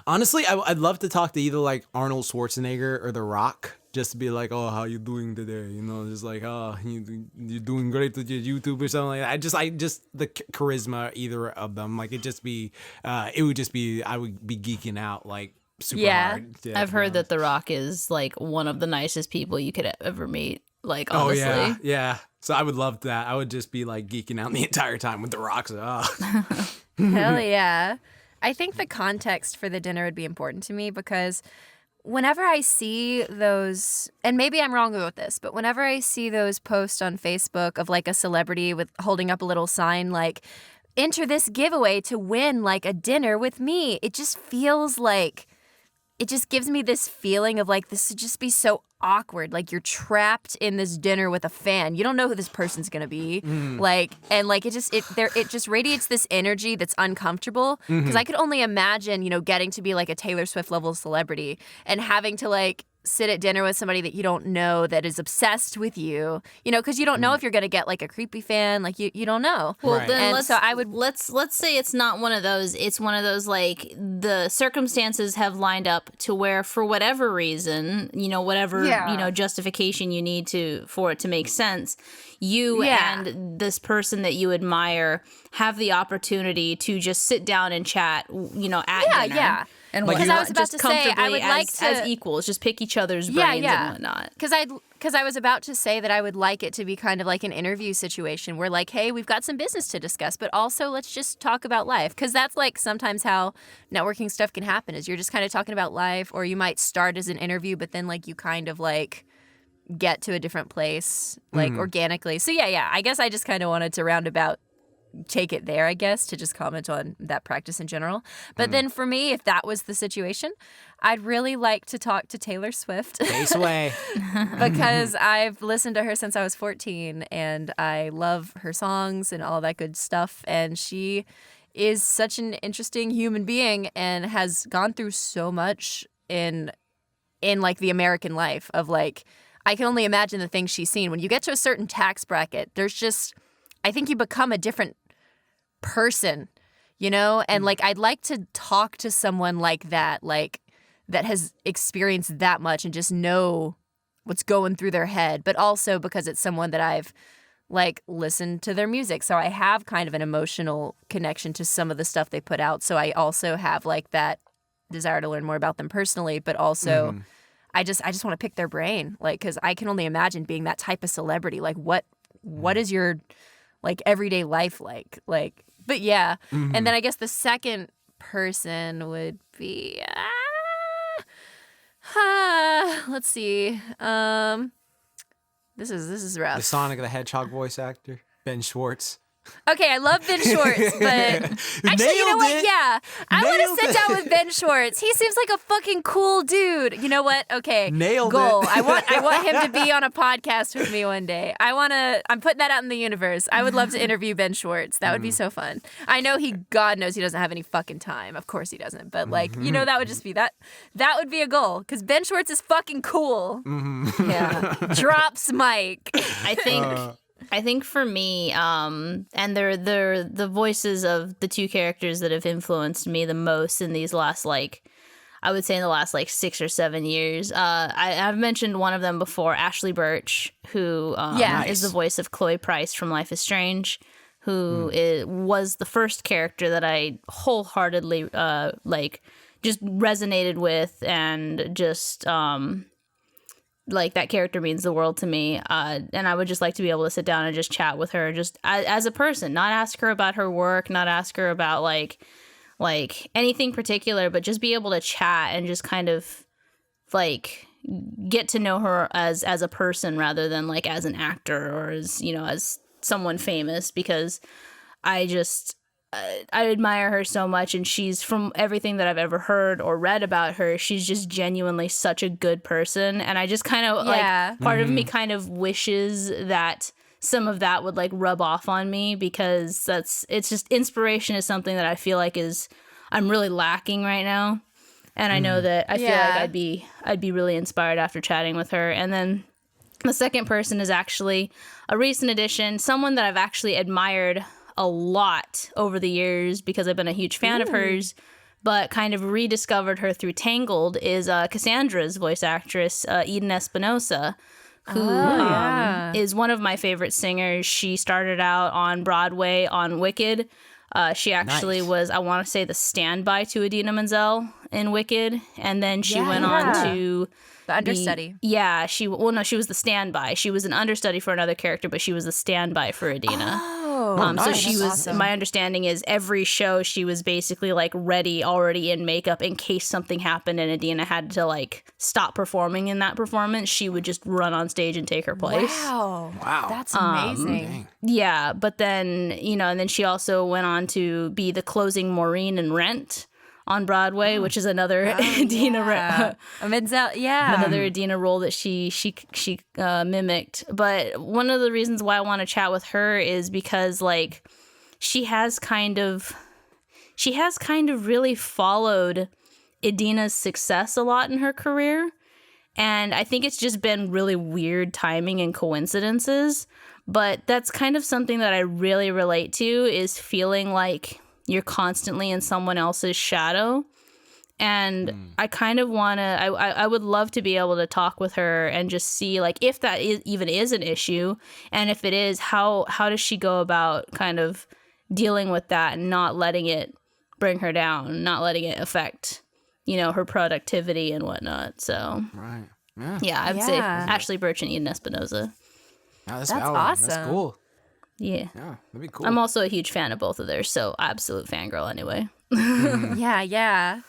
S3: Honestly, I'd love to talk to either like Arnold Schwarzenegger or The Rock, just to be like, oh, how you doing today? Just like, oh, you're doing great with your YouTube or something like that. I just the charisma, either of them, like it would just be, I would be geeking out like super hard. Yeah,
S2: I've heard that The Rock is like one of the nicest people you could ever meet. Like, honestly.
S3: Oh yeah. So I would love that. I would just be like geeking out the entire time with The Rock. So,
S1: Hell yeah. I think the context for the dinner would be important to me because whenever I see those, and maybe I'm wrong about this, but whenever I see those posts on Facebook of like a celebrity with holding up a little sign like, enter this giveaway to win like a dinner with me, it just feels like, it just gives me this feeling of like, this would just be so awkward. Like you're trapped in this dinner with a fan. You don't know who this person's gonna be. Like, and like it just radiates this energy that's uncomfortable. Because I could only imagine, getting to be like a Taylor Swift level celebrity and having to like sit at dinner with somebody that you don't know that is obsessed with you, because you don't know if you're going to get like a creepy fan, like you don't know.
S2: Well,
S3: Right.
S2: then
S1: And
S2: let's say it's not one of those. It's one of those like the circumstances have lined up to where for whatever reason, whatever, justification you need for it to make sense, you and this person that you admire have the opportunity to just sit down and chat, at dinner.
S1: Yeah.
S2: And
S3: Like,
S1: Because I was about
S2: just
S1: to say, I would
S2: comfortably
S1: like to
S2: as equals, just pick each other's brains and whatnot.
S1: Because I was about to say that I would like it to be kind of like an interview situation where like, hey, we've got some business to discuss, but also let's just talk about life. Because that's like sometimes how networking stuff can happen is you're just kind of talking about life, or you might start as an interview, but then like you kind of like get to a different place like organically. So yeah, I guess I just kind of wanted to take it there, I guess, to just comment on that practice in general. But then for me, if that was the situation, I'd really like to talk to Taylor Swift.
S3: Face away.
S1: Because I've listened to her since I was 14 and I love her songs and all that good stuff. And she is such an interesting human being and has gone through so much in like the American life of like, I can only imagine the things she's seen. When you get to a certain tax bracket, there's just, I think you become a different person, and like I'd like to talk to someone like that has experienced that much and just know what's going through their head, but also because it's someone that I've like listened to their music, so I have kind of an emotional connection to some of the stuff they put out, so I also have like that desire to learn more about them personally, but also I just want to pick their brain, like, because I can only imagine being that type of celebrity. Like what is your like everyday life like, but yeah. And then I guess the second person would be let's see, this is rough.
S3: The Sonic the Hedgehog voice actor, Ben Schwartz.
S1: Okay, I love Ben Schwartz, but actually, you know what? Yeah, I want to sit down with Ben Schwartz. He seems like a fucking cool dude. You know what? Okay, goal. I want him to be on a podcast with me one day. I'm putting that out in the universe. I would love to interview Ben Schwartz. That would be so fun. I know God knows he doesn't have any fucking time. Of course he doesn't. But that would just be that would be a goal because Ben Schwartz is fucking cool. Yeah, drops mic.
S2: I think for me, and they're the voices of the two characters that have influenced me the most in these last, I would say in the last 6 or 7 years. I've mentioned one of them before, Ashley Birch, who is the voice of Chloe Price from Life is Strange, who was the first character that I wholeheartedly just resonated with, and just that character means the world to me, and I would just like to be able to sit down and just chat with her, just as a person, not ask her about her work, not ask her about anything particular, but just be able to chat and just kind of get to know her as a person rather than as an actor or as someone famous, because I admire her so much, and she's, from everything that I've ever heard or read about her, she's just genuinely such a good person, and I just kind of part of me kind of wishes that some of that would rub off on me, because it's just, inspiration is something that I feel like I'm really lacking right now, and I know that I feel like I'd be really inspired after chatting with her. And then the second person is actually a recent addition, someone that I've actually admired a lot over the years because I've been a huge fan of hers, but kind of rediscovered her through Tangled, is Cassandra's voice actress, Eden Espinosa, who is one of my favorite singers. She started out on Broadway on Wicked. She actually was, I want to say, the standby to Idina Menzel in Wicked, and then she went on to
S1: the understudy.
S2: She was the standby. She was an understudy for another character, but she was the standby for Idina.
S1: Nice.
S2: So she was,
S1: awesome.
S2: My understanding is every show she was basically ready, already in makeup in case something happened and Idina had to stop performing in that performance. She would just run on stage and take her place.
S1: Wow. That's amazing.
S2: Yeah, but then, and then she also went on to be the closing Maureen in Rent on Broadway, which is another Idina
S1: Menzel,
S2: another Idina role that she mimicked. But one of the reasons why I want to chat with her is because she has kind of really followed Idina's success a lot in her career, and I think it's just been really weird timing and coincidences. But that's kind of something that I really relate to, is feeling like you're constantly in someone else's shadow. And I kind of want to, I would love to be able to talk with her and just see if that even is an issue. And if it is, how does she go about kind of dealing with that and not letting it bring her down, not letting it affect, her productivity and whatnot. So, yeah, I would say Ashley Birch and Eden Espinosa.
S3: That's
S1: awesome.
S3: That's cool.
S2: Yeah,
S3: that'd be cool.
S2: I'm also a huge fan of both of theirs, so absolute fangirl anyway.
S1: Yeah.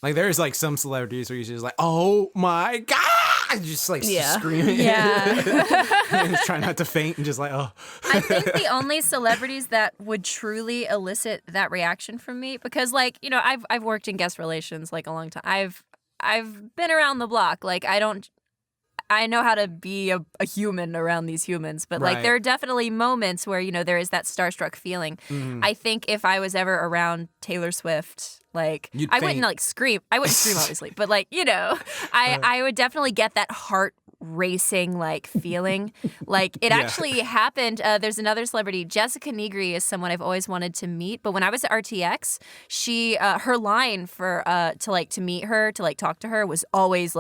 S3: There's some celebrities where you're just oh my God, just screaming. And just trying not to faint and just
S1: I think the only celebrities that would truly elicit that reaction from me, because I've worked in guest relations a long time. I've been around the block. I know how to be a human around these humans, but there are definitely moments where, there is that starstruck feeling. I think if I was ever around Taylor Swift, I wouldn't scream. I wouldn't scream, obviously, but I would definitely get that heart racing feeling. It actually happened. There's another celebrity, Jessica Negri, is someone I've always wanted to meet, but when I was at RTX, she her line for to meet her, to talk to her, was always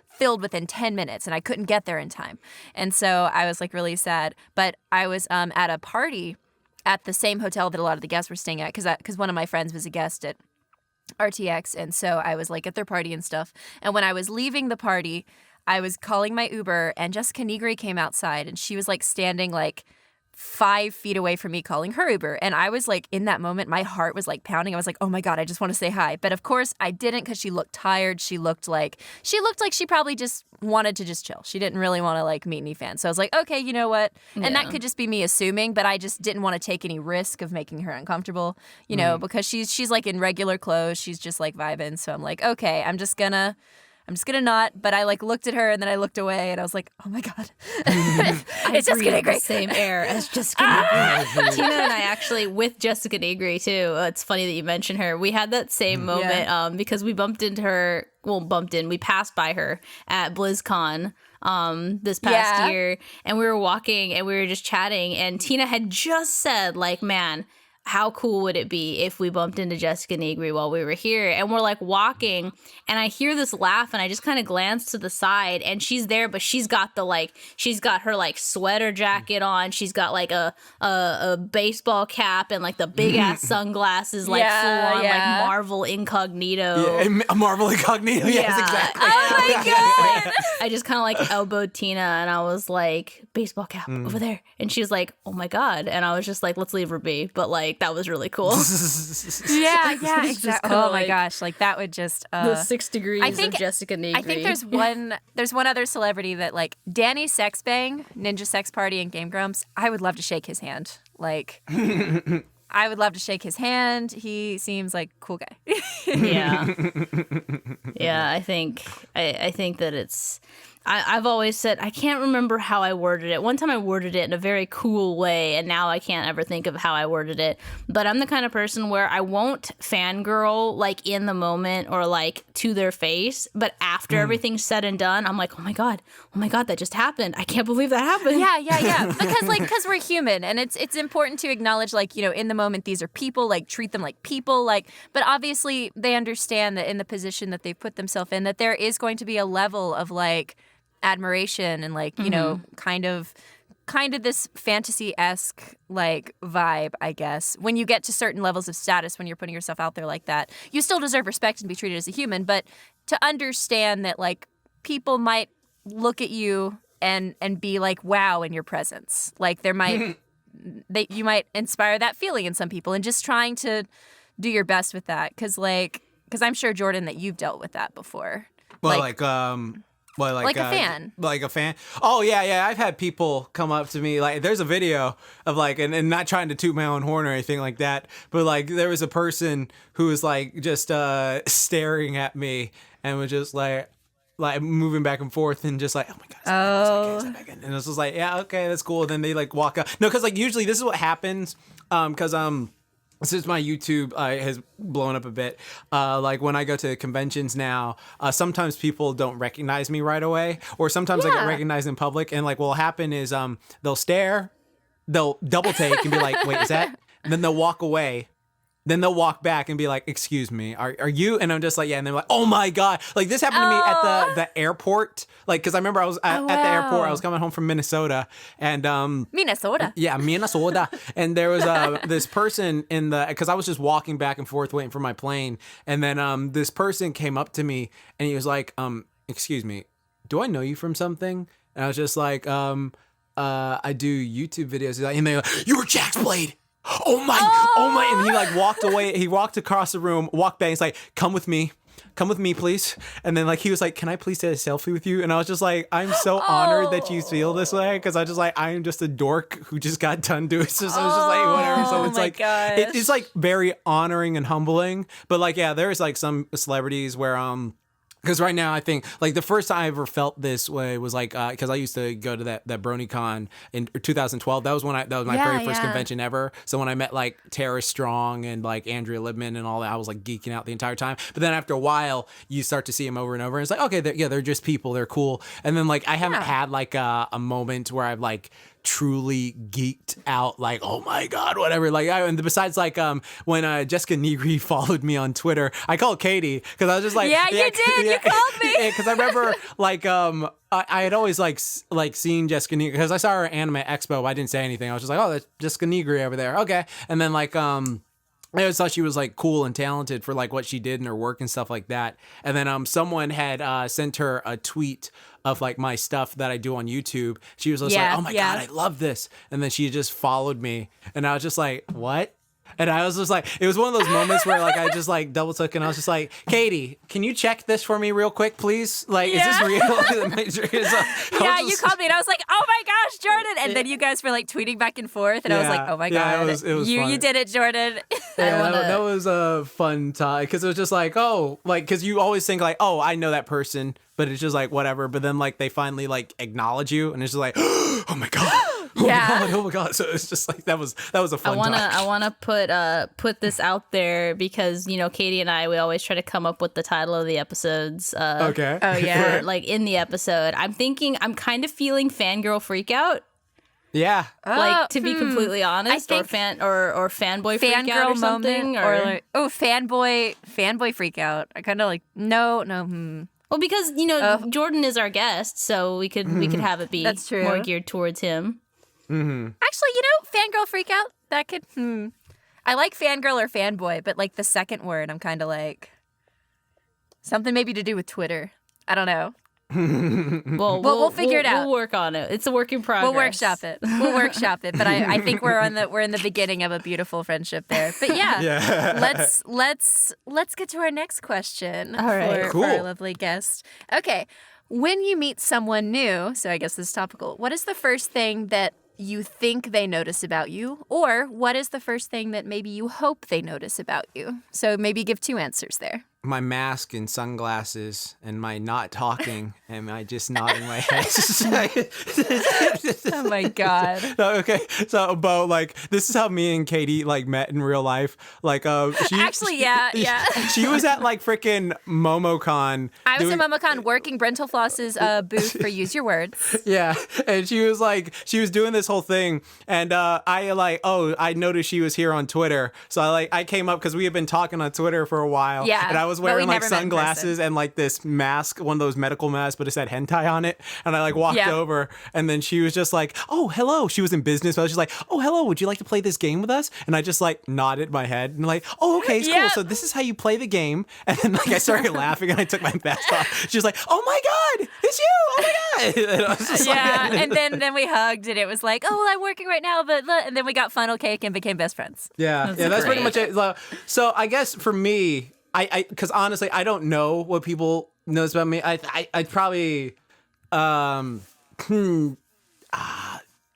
S1: filled within 10 minutes, and I couldn't get there in time. And so I was really sad. But I was at a party at the same hotel that a lot of the guests were staying at, because one of my friends was a guest at RTX, and so I was at their party and stuff. And when I was leaving the party, I was calling my Uber, and Jessica Negri came outside, and she was standing 5 feet away from me calling her Uber. And I was like, in that moment, my heart was like pounding. I was like, oh my God, I just want to say hi. But of course I didn't, because she looked tired. She looked like she probably just wanted to just chill. She didn't really want to like meet any fans. So I was like, okay, you know what? And that could just be me assuming, but I just didn't want to take any risk of making her uncomfortable, you know, because she's like in regular clothes. She's just like vibing. So I'm like, okay, I'm just gonna not. But I like looked at her and then I looked away and I was like, oh my God. It's Jessica Negri.
S2: The same air as Jessica Negri. Tina and I actually, with Jessica Negri too, it's funny that you mentioned her. We had that same moment because we bumped into her. Well, we passed by her at BlizzCon this past year, and we were walking and we were just chatting, and Tina had just said like, man, how cool would it be if we bumped into Jessica Negri while we were here? And we're like walking, and I hear this laugh, and I just kind of glance to the side, and she's there, but she's got her like sweater jacket on. She's got like a baseball cap and like the big ass sunglasses, like full on like Marvel Incognito.
S3: Yeah, a Marvel Incognito. Yes, exactly.
S1: Oh my God.
S2: I just kind of like elbowed Tina, and I was like, baseball cap over there. And she was like, oh my God. And I was just like, let's leave her be. But like, that was really cool.
S1: Yeah, exactly. Oh my gosh, like that would just
S2: the 6 degrees of Jessica Negri.
S1: I think there's one other celebrity that like Danny Sexbang, Ninja Sex Party and Game Grumps. I would love to shake his hand. Like I would love to shake his hand. He seems like a cool guy.
S2: Yeah, I think that it's I've always said, I can't remember how I worded it. One time I worded it in a very cool way, and now I can't ever think of how I worded it. But I'm the kind of person where I won't fangirl like in the moment or like to their face. But after everything's said and done, I'm like, oh my God, that just happened. I can't believe that happened.
S1: Yeah. Because we're human, and it's important to acknowledge, like, you know, in the moment, these are people, like treat them like people, like, but obviously they understand that in the position that they've put themselves in, that there is going to be a level of like admiration and like, you know, kind of this fantasy-esque like vibe, I guess. When you get to certain levels of status, when you're putting yourself out there like that, you still deserve respect and be treated as a human. But to understand that like people might look at you and be like, wow, in your presence, like there might you might inspire that feeling in some people, and just trying to do your best with that, because I'm sure, Jordan, that you've dealt with that before.
S3: Well,
S1: like a fan.
S3: Like a fan. Oh, yeah. I've had people come up to me. Like, there's a video of, like, and not trying to toot my own horn or anything like that, but, like, there was a person who was, like, just staring at me and was just, like moving back and forth and just like, oh, my God. Is that back in? And it was just like, yeah, okay, that's cool. And then they, like, walk out. No, because, like, usually this is what happens because, since my YouTube has blown up a bit, like when I go to conventions now, sometimes people don't recognize me right away, or sometimes I get recognized in public, and like what'll happen is they'll stare, they'll double take and be like, wait, is that? And then they'll walk away. Then they'll walk back and be like, excuse me, are you? And I'm just like, yeah. And they're like, oh my God. Like this happened to me at the airport. Like, cause I remember I was at the airport, I was coming home from Minnesota and,
S1: Minnesota.
S3: Yeah, Minnesota. And there was this person cause I was just walking back and forth waiting for my plane. And then this person came up to me and he was like, excuse me, do I know you from something? And I was just like, I do YouTube videos. And they're like, you're Jaxblade. Oh my. And he like walked away. He walked across the room, walked back. He's like, come with me, please. And then like, he was like, can I please take a selfie with you? And I was just like, I'm so honored that you feel this way. Cause I was just like, I am just a dork who just got done doing this. So I was just like, whatever. So it's like, it's like very honoring and humbling. But like, yeah, there's like some celebrities where, because right now I think like the first time I ever felt this way was like because I used to go to that BronyCon in 2012. That was my very first convention ever. So when I met like Tara Strong and like Andrea Libman and all that, I was like geeking out the entire time. But then after a while, you start to see them over and over, and it's like, okay, they're just people, they're cool. And then like I haven't had like a moment where I've like truly geeked out, like, oh my God, whatever. Like, and besides, like, when Jessica Negri followed me on Twitter, I called Katy because I was just like,
S1: you did, you called me.
S3: Because I remember, like, I had always like seen Jessica Negri because I saw her at Anime Expo, but I didn't say anything. I was just like, oh, that's Jessica Negri over there, okay. And then like I always thought she was like cool and talented for like what she did in her work and stuff like that. And then someone had sent her a tweet of like my stuff that I do on YouTube. She was just like, "Oh my God, I love this." And then she just followed me, and I was just like, "What?" And I was just like, it was one of those moments where like I just like double took and I was just like, "Katy, can you check this for me real quick, please? Like, is this real?"
S1: Yeah, you called me and I was like, "Oh my gosh, Jordan!" And then you guys were like tweeting back and forth, and I was like, "Oh my God,
S3: it was
S1: you
S3: fun.
S1: did it, Jordan."
S3: Yeah, that was a fun time because it was just like, oh, like because you always think like, oh, I know that person, but it's just like whatever. But then like they finally like acknowledge you, and it's just like, oh my God. Oh my God. So it's just like that was a fun time.
S2: I wanna put this out there because, you know, Katy and I, we always try to come up with the title of the episodes.
S3: Okay.
S1: Oh yeah.
S2: For, like in the episode. I'm kind of feeling fangirl freakout.
S3: Yeah.
S2: Like to be completely honest,
S1: I
S2: or
S1: think
S2: fanboy freakout or something,
S1: moment, or like, fanboy freak out. I kind of like no.
S2: Well, because you know Jordan is our guest, so we could have it be
S1: That's true.
S2: more geared towards him.
S3: Mm-hmm.
S1: Actually, you know, fangirl freak out. That could. I like fangirl or fanboy, but like the second word, I'm kind of like something maybe to do with Twitter. I don't know.
S2: Well,
S1: we'll figure it out.
S2: We'll work on it. It's a work in progress.
S1: We'll workshop it. But I think we're in the beginning of a beautiful friendship there. But yeah. Let's get to our next question.
S2: All right.
S1: For our lovely guest. Okay. When you meet someone new, so I guess this is topical, what is the first thing that you think they notice about you? Or what is the first thing that maybe you hope they notice about you? So maybe give 2 answers there.
S3: My mask and sunglasses and my not talking and my just nodding my head.
S1: Oh my God.
S3: Okay, so Beau, like this is how me and Katy like met in real life. Like,
S1: Actually, yeah.
S3: She was at like freaking MomoCon.
S1: I was in MomoCon working Brental Floss's booth for Use Your Words.
S3: Yeah, and she was doing this whole thing, and I noticed she was here on Twitter, so I came up because we had been talking on Twitter for a while.
S1: Yeah,
S3: and I was
S1: but we
S3: wearing like
S1: never met in
S3: sunglasses
S1: person.
S3: and like this mask, one of those medical masks, but it said hentai on it, and I like walked over, and then she was just like, "Oh, hello." She was in business, but I was just like, "Oh, hello. Would you like to play this game with us?" And I just like nodded my head and like, "Oh, okay, it's cool. So this is how you play the game." And then like I started laughing and I took my mask off. She was like, "Oh my God, it's you! Oh my God!" And I was just
S1: and then we hugged and it was like, "Oh, well, I'm working right now," but and then we got funnel cake and became best friends.
S3: That's pretty much it. So I guess for me, because honestly, I don't know what people knows about me. I'd probably, dang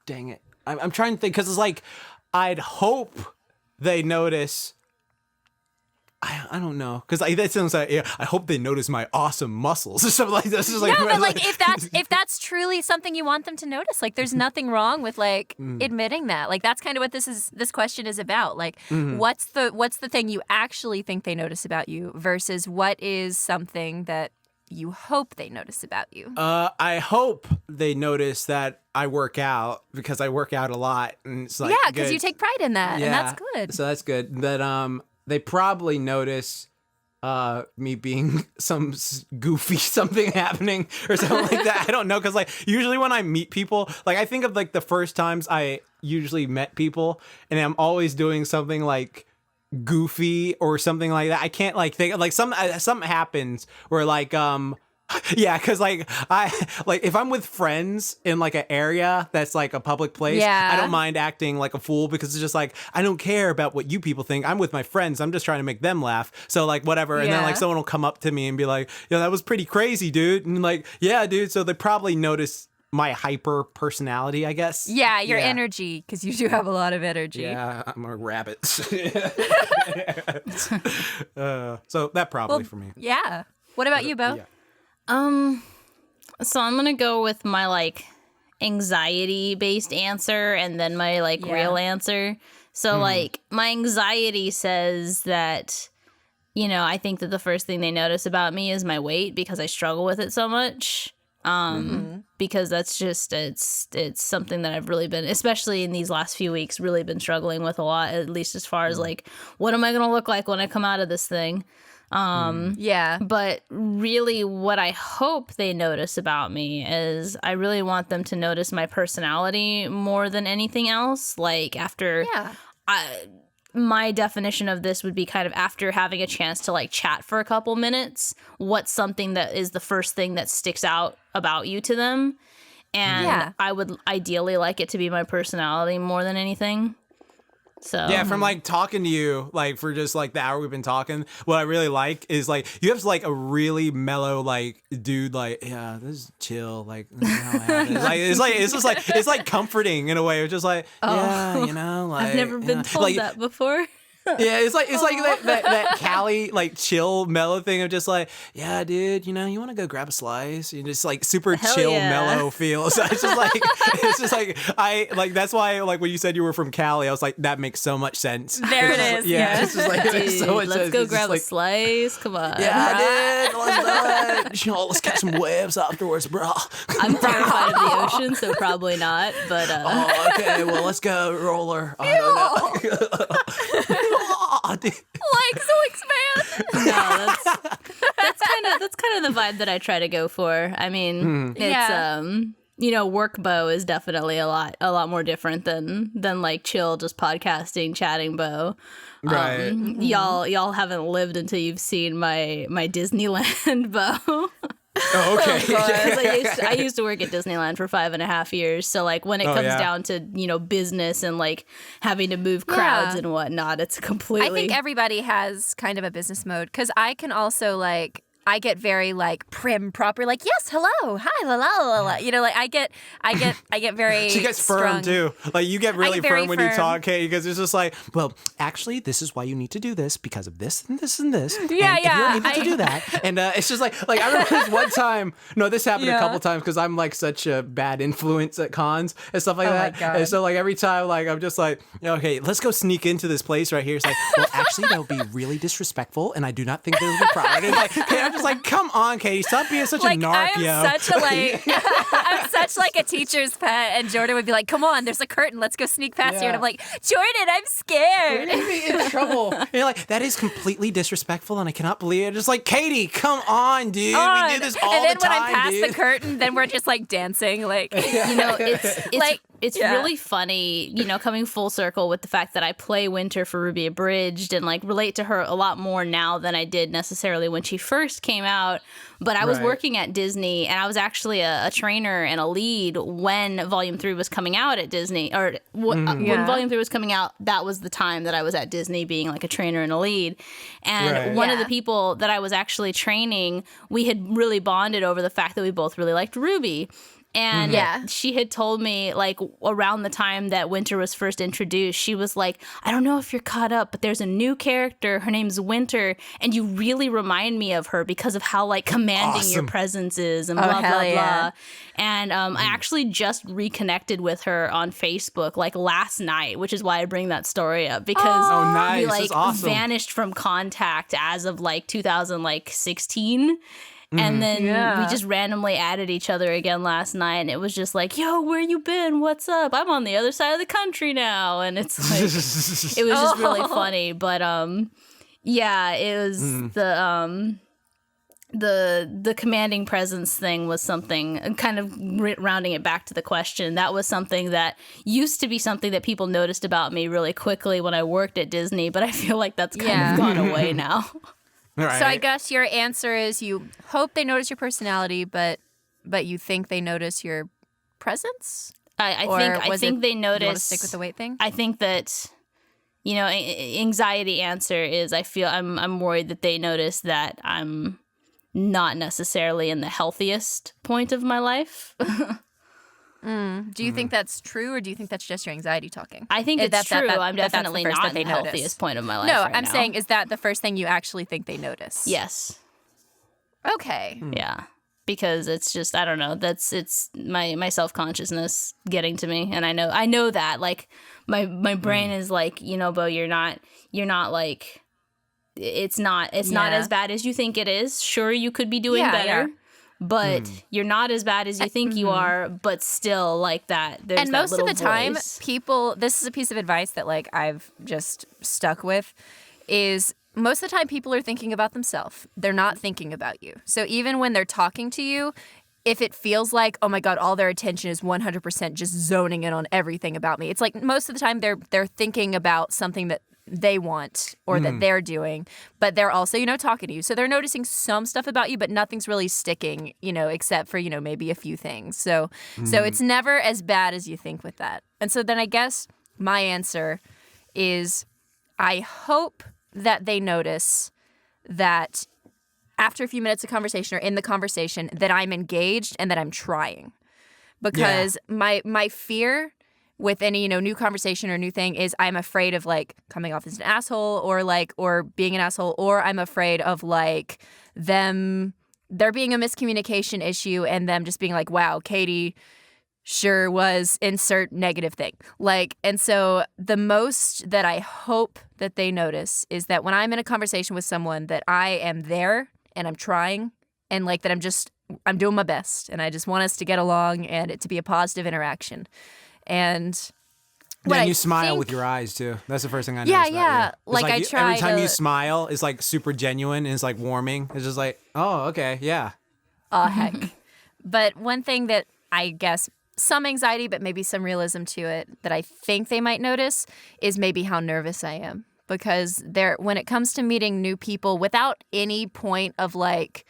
S3: it. I'm trying to think because it's like, I'd hope they notice. I don't know because that sounds like I hope they notice my awesome muscles or something like this. Is like,
S1: but like if that's truly something you want them to notice, like there's nothing wrong with like admitting that. Like that's kind of what this question is about. Like what's the thing you actually think they notice about you versus what is something that you hope they notice about you?
S3: I hope they notice that I work out because I work out a lot, and it's like
S1: because you take pride in that, and that's good.
S3: So that's good. That they probably notice me being some goofy something happening or something like that. I don't know, because like usually when I meet people, like I think of like the first times I usually met people, and I'm always doing something like goofy or something like that. I can't like think like something happens where like because like I like if I'm with friends in like an area that's like a public place, I don't mind acting like a fool because it's just like I don't care about what you people think. I'm with my friends. I'm just trying to make them laugh. So like whatever. And then like someone will come up to me and be like, that was pretty crazy, dude. And like, yeah, dude. So they probably notice my hyper personality, I guess.
S1: Yeah, your energy, because you do have a lot of energy.
S3: Yeah, I'm a rabbit. So that probably for me.
S1: Yeah. What about you, Beau?
S3: Yeah.
S2: So I'm gonna go with my like anxiety based answer and then my like real answer. So like my anxiety says that, I think that the first thing they notice about me is my weight because I struggle with it so much. Because that's just it's something that I've really been, especially in these last few weeks, really been struggling with a lot, at least as far as like what am I gonna look like when I come out of this thing. But really what I hope they notice about me is I really want them to notice my personality more than anything else. Like after my definition of this would be kind of after having a chance to like chat for a couple minutes, what's something that is the first thing that sticks out about you to them. And I would ideally like it to be my personality more than anything. So
S3: yeah, from like talking to you, like for just like the hour we've been talking, what I really like is like you have like a really mellow like dude, like yeah, this is chill, like this is how I have it. Like it's like comforting in a way. It's just like yeah, you know, like
S2: I've never been told
S3: like,
S2: that before.
S3: Yeah, it's like that Cali like chill mellow thing of just like yeah, dude, you know, you want to go grab a slice? You just like super chill mellow feel. So it's just like I like that's why like when you said you were from Cali, I was like that makes so much sense.
S1: There it is.
S3: Yeah, it's just like it makes so much
S2: let's
S3: sense.
S2: go
S3: It's
S2: grab
S3: just
S2: a
S3: like,
S2: slice. Come on.
S3: yeah, dude, let's do it. You know, let's catch some waves afterwards, bro.
S2: I'm terrified of the ocean, so probably not. But
S3: oh, okay, well let's go roller. I don't know. Oh, dude.
S1: Like so expand.
S2: No, that's kind of the vibe that I try to go for. I mean, it's you know, work Beau is definitely a lot more different than like chill, just podcasting, chatting Beau.
S3: Right.
S2: Y'all haven't lived until you've seen my Disneyland Beau.
S3: Oh, okay.
S2: I used to work at Disneyland for 5.5 years. So like when it comes down to, you know, business and like having to move crowds and whatnot, it's completely.
S1: I think everybody has kind of a business mode because I can also like. I get very like prim, proper, like yes, hello, hi, la la la la. You know, like I get very.
S3: She gets firm
S1: strung.
S3: too. Like you get really
S1: very
S3: firm when you talk, Katie, because it's just like, well, actually, this is why you need to do this because of this and this and this.
S1: Yeah,
S3: and if you're able to do that, and it's just like I remember this one time. No, this happened a couple times because I'm like such a bad influence at cons and stuff like that.
S1: My God.
S3: And so like every time, like I'm just like, okay, let's go sneak into this place right here. It's like, well, actually, that would be really disrespectful, and I do not think there would be pride. And like, hey, I'm just like, come on, Katie, stop being such
S1: like,
S3: a narc,
S1: I
S3: yo.
S1: am such a like, I'm such like a teacher's pet, and Jordan would be like, "Come on, there's a curtain, let's go sneak past here." And I'm like, "Jordan, I'm scared."
S3: You're gonna be in trouble. And you're like, that is completely disrespectful, and I cannot believe it. Just like, Katie, come on, dude. We do this all the time,
S1: and then when I'm past
S3: dude.
S1: the curtain, then we're just like dancing, like
S2: You know, it's
S1: like.
S2: It's really funny, you know, coming full circle with the fact that I play Winter for Ruby Abridged and like relate to her a lot more now than I did necessarily when she first came out. But I was working at Disney and I was actually a trainer and a lead when Volume 3 was coming out at Disney. Or when Volume 3 was coming out, that was the time that I was at Disney being like a trainer and a lead. And one of the people that I was actually training, we had really bonded over the fact that we both really liked Ruby. And she had told me, like, around the time that Winter was first introduced, she was like, I don't know if you're caught up, but there's a new character. Her name's Winter, and you really remind me of her because of how, like, commanding your presence is and blah, blah, blah. And I actually just reconnected with her on Facebook, like, last night, which is why I bring that story up, because we, like, vanished from contact as of, like, 2016. And then we just randomly added each other again last night, and it was just like, yo, where you been? What's up? I'm on the other side of the country now. And it's like, it was just really funny. But it was the commanding presence thing was something, kind of rounding it back to the question, that was something that used to be something that people noticed about me really quickly when I worked at Disney, but I feel like that's kind of gone away now.
S3: Right.
S1: So I guess your answer is you hope they notice your personality, but you think they notice your presence?
S2: I think they notice.
S1: You want to stick with the weight thing?
S2: I think that, you know, anxiety answer is I'm worried that they notice that I'm not necessarily in the healthiest point of my life.
S1: Do you think that's true, or do you think that's just your anxiety talking?
S2: I think it's true. I'm definitely not in the healthiest point of my life.
S1: No,
S2: right
S1: I'm
S2: now.
S1: saying, is that the first thing you actually think they notice?
S2: Yes.
S1: Okay.
S2: Yeah. Because it's just, I don't know, it's my self-consciousness getting to me, and I know that, like, my brain is like, you know, Beau, you're not like, it's not as bad as you think it is. Sure, you could be doing better. But you're not as bad as you think you are, but still, like, that, there's
S1: and
S2: that
S1: most of the time,
S2: voice.
S1: people, this is a piece of advice that, like, I've just stuck with, is most of the time people are thinking about themselves. They're not thinking about you. So even when they're talking to you, if it feels like, oh my God, all their attention is 100% just zoning in on everything about me, it's like most of the time they're thinking about something that they want or that they're doing, but they're also, talking to you. So they're noticing some stuff about you, but nothing's really sticking, except for, maybe a few things. So it's never as bad as you think with that. And so then I guess my answer is I hope that they notice that after a few minutes of conversation or in the conversation that I'm engaged and that I'm trying. Because my fear with any, new conversation or new thing is I'm afraid of like coming off as an asshole or being an asshole, or I'm afraid of like there being a miscommunication issue and them just being like, wow, Katy sure was insert negative thing. And so the most that I hope that they notice is that when I'm in a conversation with someone that I am there and I'm trying and like that I'm doing my best and I just want us to get along and it to be a positive interaction. And
S3: then you smile with your eyes too. That's the first thing I noticed.
S1: Yeah. Like I try
S3: every time you smile is like super genuine and it's like warming. It's just like, oh, okay, yeah.
S1: Oh, heck. But one thing that I guess some anxiety, but maybe some realism to it that I think they might notice is maybe how nervous I am. Because when it comes to meeting new people without any point of like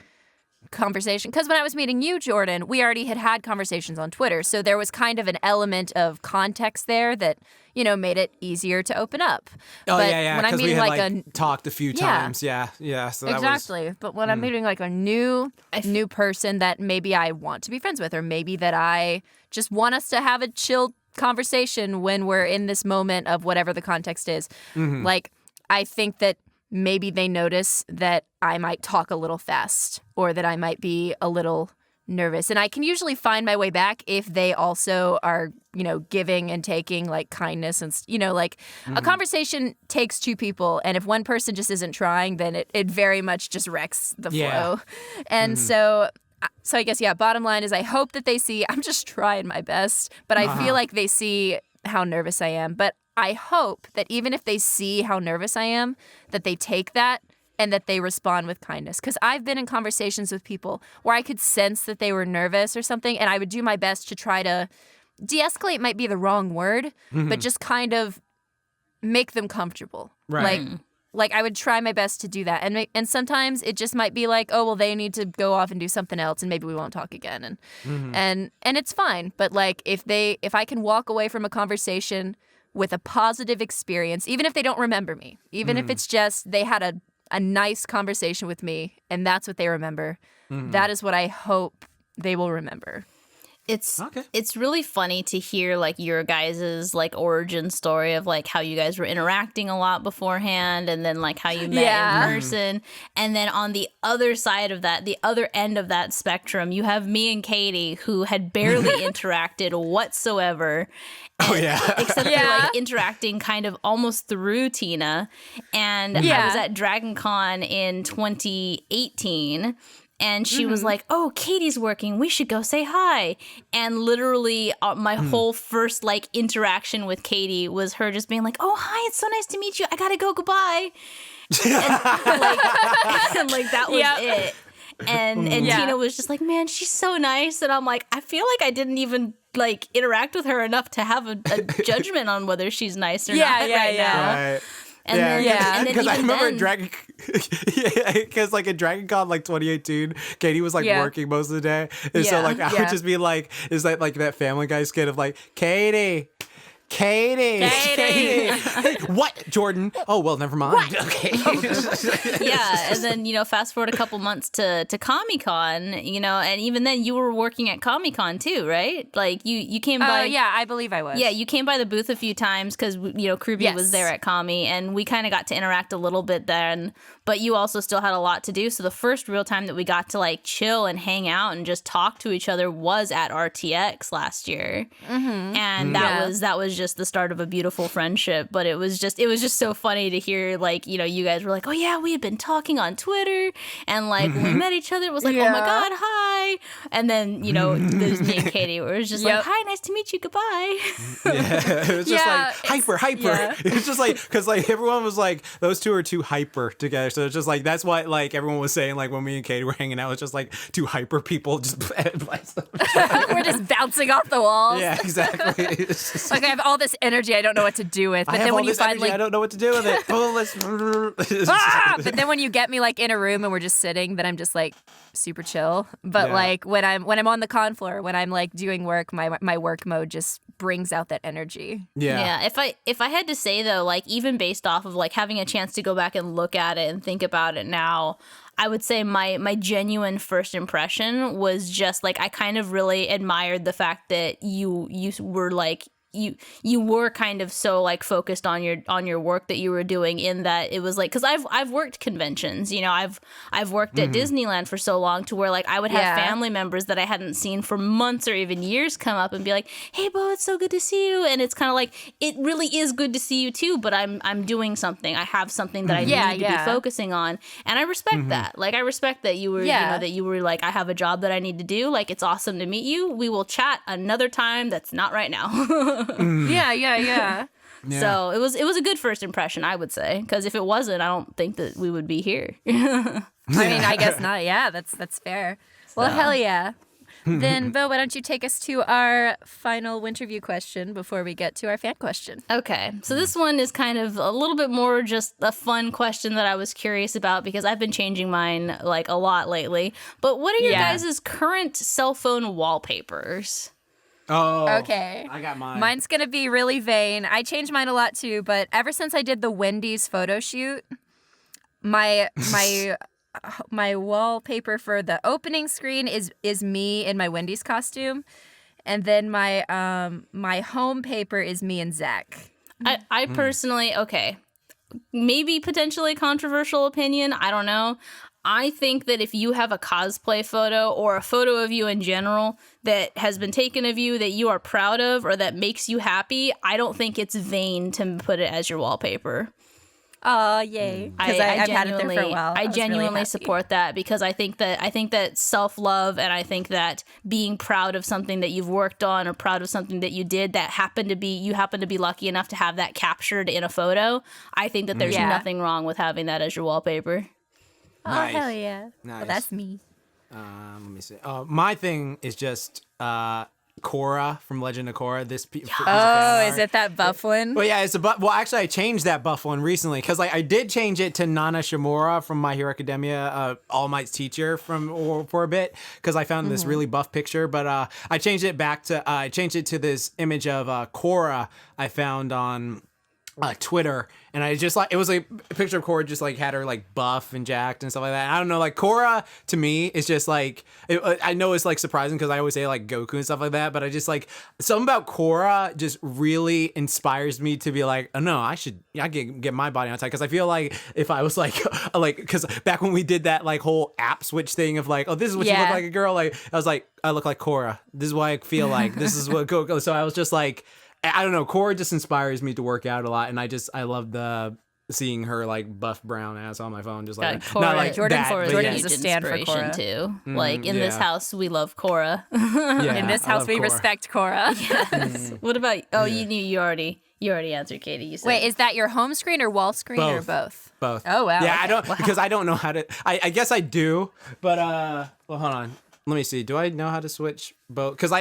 S1: conversation, because when I was meeting you, Jordan, we already had conversations on Twitter, so there was kind of an element of context there that made it easier to open up.
S3: Oh,
S1: but
S3: yeah,
S1: when I'm
S3: because we
S1: meeting
S3: had talked a few times, yeah. So that
S1: exactly. But when I'm meeting like a new person that maybe I want to be friends with, or maybe that I just want us to have a chill conversation when we're in this moment of whatever the context is, like I think that maybe they notice that I might talk a little fast or that I might be a little nervous. And I can usually find my way back if they also are, giving and taking like kindness and, a conversation takes two people. And if one person just isn't trying, then it very much just wrecks the flow. And so I guess, bottom line is I hope that they see I'm just trying my best, but I feel like they see how nervous I am. But I hope that even if they see how nervous I am, that they take that and that they respond with kindness. Because I've been in conversations with people where I could sense that they were nervous or something, and I would do my best to try to de-escalate might be the wrong word, but just kind of make them comfortable.
S3: Right.
S1: Like I would try my best to do that. And sometimes it just might be like, oh, well, they need to go off and do something else and maybe we won't talk again. And it's fine. But like if I can walk away from a conversation with a positive experience, even if they don't remember me, even if it's just they had a nice conversation with me and that's what they remember, that is what I hope they will remember.
S2: It's really funny to hear like your guys' like origin story of like how you guys were interacting a lot beforehand and then like how you met in person. And then on the other side of that, the other end of that spectrum, you have me and Katy who had barely interacted whatsoever. Except for like interacting kind of almost through Tina. And I was at Dragon Con in 2018. And she was like, oh, Katy's working. We should go say hi. And literally my whole first like interaction with Katy was her just being like, oh, hi, it's so nice to meet you. I got to go. Goodbye. and like that was it. And Tina was just like, man, she's so nice. And I'm like, I feel like I didn't even like interact with her enough to have a judgment on whether she's nice or not right now.
S3: Right.
S2: And then
S3: because I remember because like in Dragon Con like 2018, Katy was like working most of the day, and so like I would just be like, is that like that Family Guy skit of like Katy. What, Jordan? Oh, well, never mind. What? Okay.
S2: And then, fast forward a couple months to Comic-Con, and even then you were working at Comic-Con too, right? Like you came by.
S1: Oh, yeah, I believe I was.
S2: Yeah, you came by the booth a few times because, KRWBY was there at Comi, and we kind of got to interact a little bit then, but you also still had a lot to do. So the first real time that we got to like chill and hang out and just talk to each other was at RTX last year. And that was just the start of a beautiful friendship. But it was just so funny to hear like, you guys were like, oh yeah, we had been talking on Twitter, and like when we met each other it was like, oh my god, hi. And then there's me and Katy where it was just like, hi, nice to meet you, goodbye.
S3: It was just like hyper. It was just like, because like everyone was like, those two are too hyper together, so it's just like that's why like everyone was saying like when me and Katy were hanging out, it's just like two hyper people just
S1: we're just bouncing off the walls.
S3: Yeah, exactly.
S1: Like I've all this energy I don't know what to do with. But
S3: I have
S1: then
S3: all
S1: when you
S3: this
S1: finally,
S3: energy, I don't know what to do with it. Oh, let's.
S1: but then when you get me like in a room and we're just sitting, then I'm just like super chill. But
S3: Yeah.
S1: like when I'm on the con floor, when I'm like doing work, my work mode just brings out that energy.
S3: Yeah.
S2: If I had to say though, like even based off of like having a chance to go back and look at it and think about it now, I would say my genuine first impression was just like I kind of really admired the fact that you were like you were kind of so like focused on your work that you were doing, in that it was like, because I've worked conventions, you know, I've worked at Disneyland for so long to where like I would have family members that I hadn't seen for months or even years come up and be like, hey Beau, it's so good to see you, and it's kind of like it really is good to see you too, but I'm doing something, I have something that I need to be focusing on, and I respect that. Like I respect that you were you know, that you were like, I have a job that I need to do, like it's awesome to meet you, we will chat another time that's not right now.
S1: Yeah.
S2: So it was a good first impression, I would say, because if it wasn't, I don't think that we would be here.
S1: I mean, I guess not. Yeah, that's fair. Well, hell yeah. Then, Beau, why don't you take us to our final Winterview question before we get to our fan question?
S2: Okay, so this one is kind of a little bit more just a fun question that I was curious about, because I've been changing mine like a lot lately. But what are your guys' current cell phone wallpapers?
S3: Oh,
S1: okay.
S3: I got mine.
S1: Mine's going to be really vain. I change mine a lot too, but ever since I did the Wendy's photo shoot, my wallpaper for the opening screen is me in my Wendy's costume, and then my home paper is me and Zach.
S2: I personally, okay, maybe potentially controversial opinion, I don't know. I think that if you have a cosplay photo or a photo of you in general that has been taken of you that you are proud of or that makes you happy, I don't think it's vain to put it as your wallpaper.
S1: Oh, yay. Because I've had it there for a while.
S2: I
S1: was
S2: genuinely
S1: really happy.
S2: support that, because I think that self-love, and I think that being proud of something that you've worked on or proud of something that you did that you happen to be lucky enough to have that captured in a photo, I think that there's nothing wrong with having that as your wallpaper.
S1: Oh,
S3: Nice.
S1: hell yeah.
S3: Nice.
S1: Well, that's me.
S3: Let me see. My thing is just Korra from Legend of Korra.
S1: Is it that buff one?
S3: Well, yeah, it's a buff. Well, actually, I changed that buff one recently because I did change it to Nana Shimura from My Hero Academia, All Might's teacher for a bit, because I found this really buff picture. But I changed it back to to this image of Korra I found on Twitter, and I just like, it was like a picture of Korra just like had her like buff and jacked and stuff like that. And I don't know, like Korra to me is just like, I know it's like surprising because I always say like Goku and stuff like that, but I just like something about Korra just really inspires me to be like, oh no, I can get my body on tight, because I feel like if I was like because back when we did that like whole app switch thing of like, oh, this is what you look like a girl, like I was like, I look like Korra. This is why I feel like this is what Goku. So I was just like, I don't know, Korra just inspires me to work out a lot, and I love seeing her like buff brown ass on my phone, just like
S2: Korra,
S3: not like
S1: Jordan
S3: that,
S1: for
S3: but
S1: Jordan
S3: yeah.
S1: is a stand for Korra
S2: too. Like in this house, we love Korra.
S3: Yeah,
S1: In this
S3: I
S1: house,
S3: love
S1: we
S3: Korra.
S1: respect Korra.
S2: Yes. What about? Oh, you already answered, Katy. You said.
S1: Wait, is that your home screen or wall screen or both?
S3: Both.
S1: Oh wow.
S3: Yeah,
S1: okay.
S3: I don't because I don't know how to. I guess I do, but well, hold on. Let me see. Do I know how to switch both? Because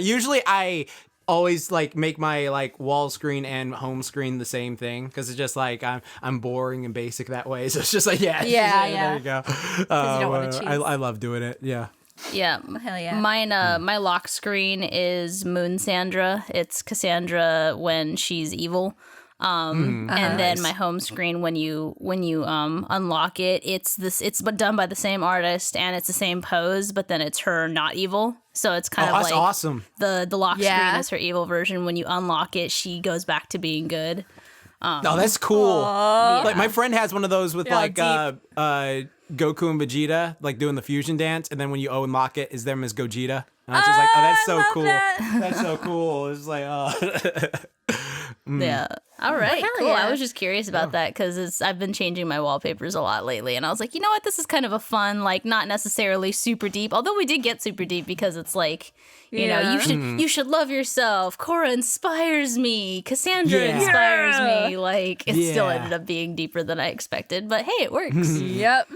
S3: usually I always like make my like wall screen and home screen the same thing, because it's just like I'm boring and basic that way. So it's just like there you go.
S1: you don't want to cheese.
S3: I love doing it. Yeah.
S2: Yeah.
S1: Hell yeah.
S2: Mine, my lock screen is Moon Sandra. It's Cassandra when she's evil. And then my home screen, when you unlock it, it's done by the same artist and it's the same pose, but then it's her not evil. So it's kind of
S3: that's
S2: like
S3: awesome.
S2: The lock screen is her evil version. When you unlock it, she goes back to being good.
S3: Oh, that's cool.
S1: Aww.
S3: Like my friend has one of those with like
S1: deep.
S3: Goku and Vegeta like doing the fusion dance, and then when you unlock it, is them as Gogeta. And I was just like, oh, that's so cool. That's so cool. It's like,
S2: Yeah. All right.
S1: Hell
S2: Cool.
S1: yeah.
S2: I was just curious about that because I've been changing my wallpapers a lot lately, and I was like, you know what? This is kind of a fun, like not necessarily super deep, although we did get super deep because it's like, you know, you should love yourself. Korra inspires me. Cassandra inspires me. Like it still ended up being deeper than I expected, but hey, it works.
S1: Yep.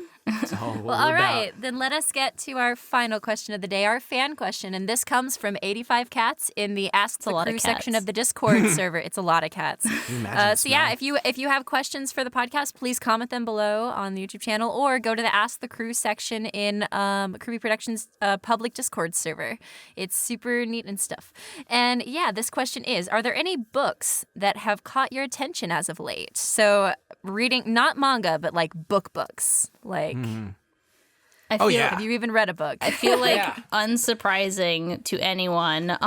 S1: Well, all right. Then let us get to our final question of the day, our fan question. And this comes from 85 Cats in the Ask the Crew section of the Discord server. It's a lot of cats. So yeah, if you have questions for the podcast, please comment them below on the YouTube channel or go to the Ask the Crew section in KRWBY Productions public Discord server. It's super neat and stuff. And yeah, this question is, are there any books that have caught your attention as of late? So reading, not manga, but like books. Like, have you even read a book?
S2: I feel like unsurprising to anyone,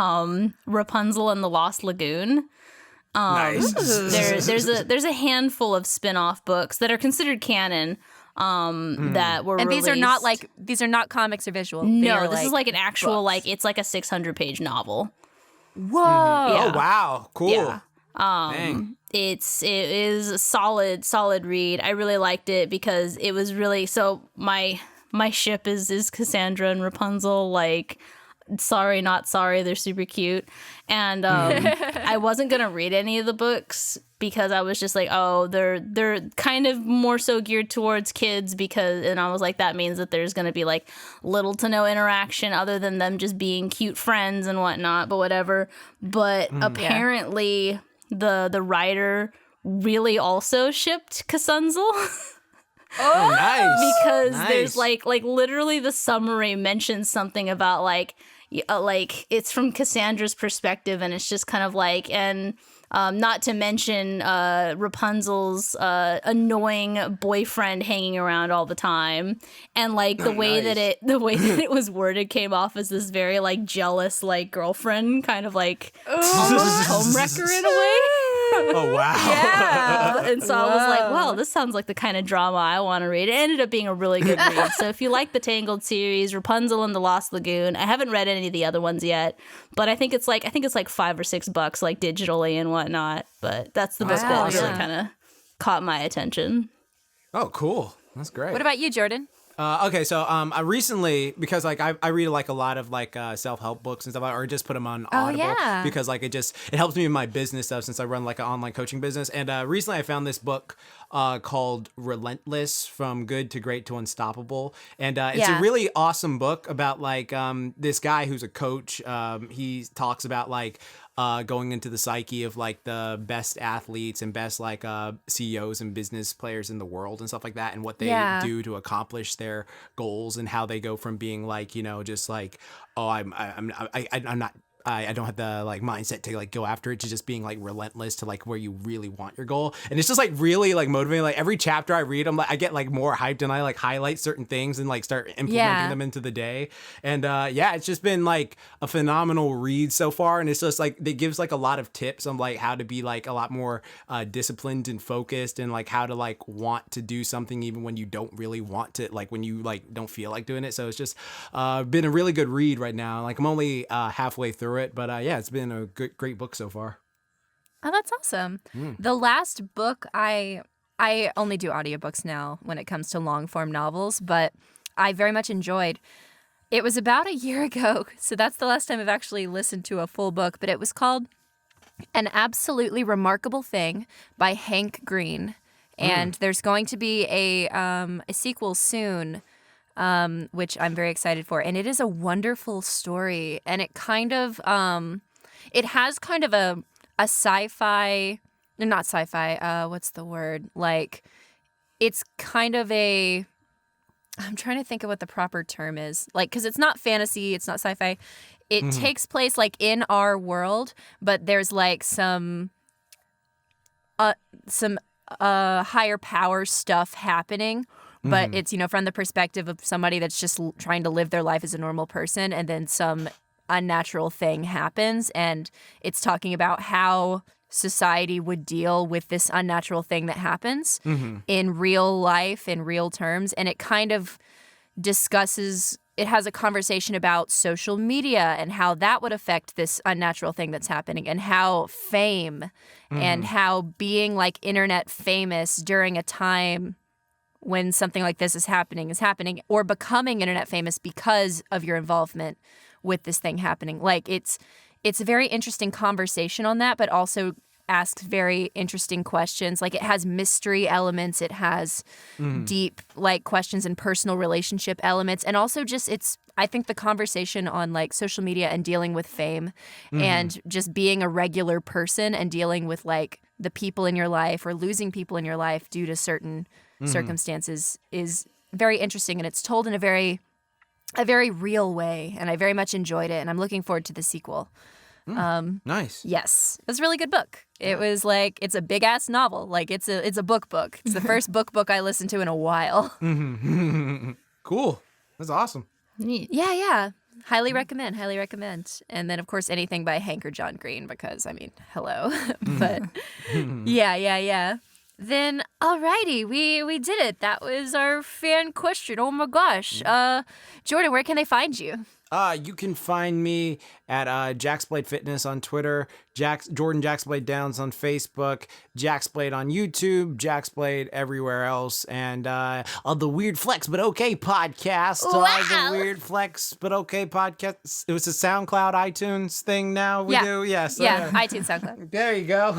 S2: Rapunzel and the Lost Lagoon.
S3: Nice.
S2: There's a handful of spin-off books that are considered canon that were released.
S1: These are not comics or visual.
S2: No, this is like an actual books. It's like a 600-page novel.
S1: Whoa.
S3: Yeah. Oh wow. Cool.
S2: Yeah.
S3: Dang.
S2: It is a solid read. I really liked it because it was really my ship is Cassandra and Rapunzel, like sorry not sorry, they're super cute. And I wasn't gonna read any of the books because I was just like, oh, they're kind of more so geared towards kids and I was like, that means that there's gonna be like little to no interaction other than them just being cute friends and whatnot, but whatever. But apparently the writer really also shipped Cassandra.
S3: Oh, nice.
S2: Because there's like literally the summary mentions something about like it's from Cassandra's perspective, and it's just kind of like, and not to mention Rapunzel's annoying boyfriend hanging around all the time, and like the way that it was worded came off as this very like jealous like girlfriend, kind of like almost homewrecker in a way.
S3: Oh, wow.
S2: Yeah. And so I was like, well, this sounds like the kind of drama I want to read. It ended up being a really good read. So if you like the Tangled series, Rapunzel and the Lost Lagoon, I haven't read any of the other ones yet, but I think it's like $5 or $6 like digitally and whatnot. But that's the book that really kind of caught my attention.
S3: Oh, cool. That's great.
S1: What about you, Jordan?
S3: Okay, so I recently, because like I read like a lot of like self-help books and stuff, or just put them on Audible because like it helps me in my business stuff since I run like an online coaching business. And recently I found this book called Relentless: From Good to Great to Unstoppable, and it's a really awesome book about like this guy who's a coach. He talks about like going into the psyche of like the best athletes and best like CEOs and business players in the world and stuff like that, and what they do to accomplish their goals, and how they go from being like, you know, just like, oh, I'm not, I don't have the like mindset to like go after it, to just being like relentless to like where you really want your goal. And it's just like really like motivating. Like every chapter I read, I get like more hyped, and I like highlight certain things and like start implementing them into the day. And it's just been like a phenomenal read so far. And it's just like, it gives like a lot of tips on like how to be like a lot more disciplined and focused, and like how to like want to do something even when you don't really want to, like when you like don't feel like doing it. So it's just been a really good read right now. Like I'm only halfway through it, but it's been a great book so far.
S1: Oh, that's awesome. The last book, I only do audiobooks now when it comes to long form novels, but I very much enjoyed. It was about a year ago, so that's the last time I've actually listened to a full book, but it was called An Absolutely Remarkable Thing by Hank Green. And there's going to be a sequel soon, which I'm very excited for. And it is a wonderful story. And it kind of, it has kind of a sci-fi, not sci-fi, what's the word? Like, it's kind of I'm trying to think of what the proper term is. Like, because it's not fantasy, it's not sci-fi. It takes place like in our world, but there's like some higher power stuff happening. But it's, you know, from the perspective of somebody that's just trying to live their life as a normal person, and then some unnatural thing happens, and it's talking about how society would deal with this unnatural thing that happens in real life, in real terms. And it kind of it has a conversation about social media and how that would affect this unnatural thing that's happening, and how fame and how being like internet famous during a time when something like this is happening, or becoming internet famous because of your involvement with this thing happening. Like, it's a very interesting conversation on that, but also asks very interesting questions. Like, it has mystery elements. It has deep, like, questions and personal relationship elements. And also just I think the conversation on, like, social media and dealing with fame and just being a regular person and dealing with, like, the people in your life or losing people in your life due to certain circumstances is very interesting. And it's told in a very real way. And I very much enjoyed it. And I'm looking forward to the sequel.
S3: Nice.
S1: Yes. It was a really good book. It was like, it's a big ass novel. Like, it's a book. It's the first book I listened to in a while.
S3: Cool. That's awesome.
S2: Neat.
S1: Yeah. Highly recommend. And then, of course, anything by Hank or John Green, because, I mean, hello. But yeah. Then, alrighty, we did it. That was our fan question. Oh my gosh. Jordan, where can they find you?
S3: You can find me at Jaxblade Fitness on Twitter, Jordan Jaxblade Downs on Facebook, Jaxblade on YouTube, Jaxblade everywhere else, and on the Weird Flex But Okay podcast.
S1: Wow.
S3: The Weird Flex But Okay podcast. It was a SoundCloud, iTunes thing now we do? Yes.
S1: Yeah, iTunes, SoundCloud.
S3: There you go.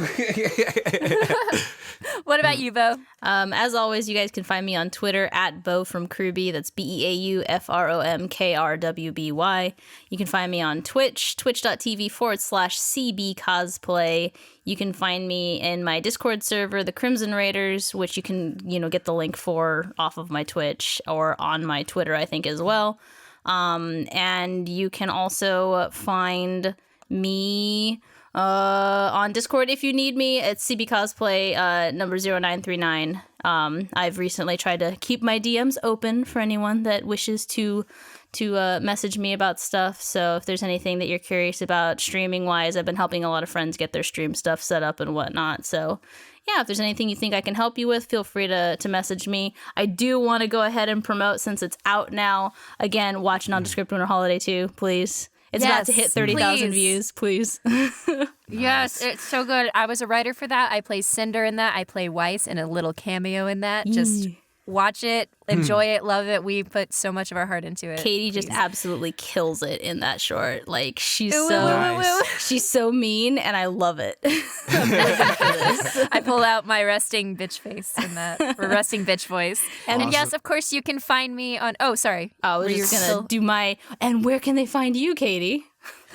S1: What about you, Beau?
S2: As always, you guys can find me on Twitter at Beau from KRWBY. That's BeauFromKRWBY. You can find me on Twitch, twitch.tv/CB Cosplay. You can find me in my Discord server, the Crimson Raiders, which you can, get the link for off of my Twitch or on my Twitter, I think, as well. And you can also find me on Discord if you need me. It's CB Cosplay number 0939. I've recently tried to keep my DMs open for anyone that wishes to message me about stuff. So if there's anything that you're curious about streaming wise, I've been helping a lot of friends get their stream stuff set up and whatnot. So yeah, if there's anything you think I can help you with, feel free to message me. I do want to go ahead and promote, since it's out now, again, watch Nondescript Winter Holiday 2, please. It's about to hit 30,000 views, please.
S1: Yes, it's so good. I was a writer for that. I play Cinder in that. I play Weiss in a little cameo in that. Just watch it, enjoy it, love it. We put so much of our heart into it.
S2: Katy just absolutely kills it in that short. Like, she's
S3: Nice.
S2: so mean, and I love it.
S1: I pull out my resting bitch face in that, or resting bitch voice. And yes, of course, you can find me on. Oh, sorry.
S2: I was just gonna do my. And where can they find you, Katy?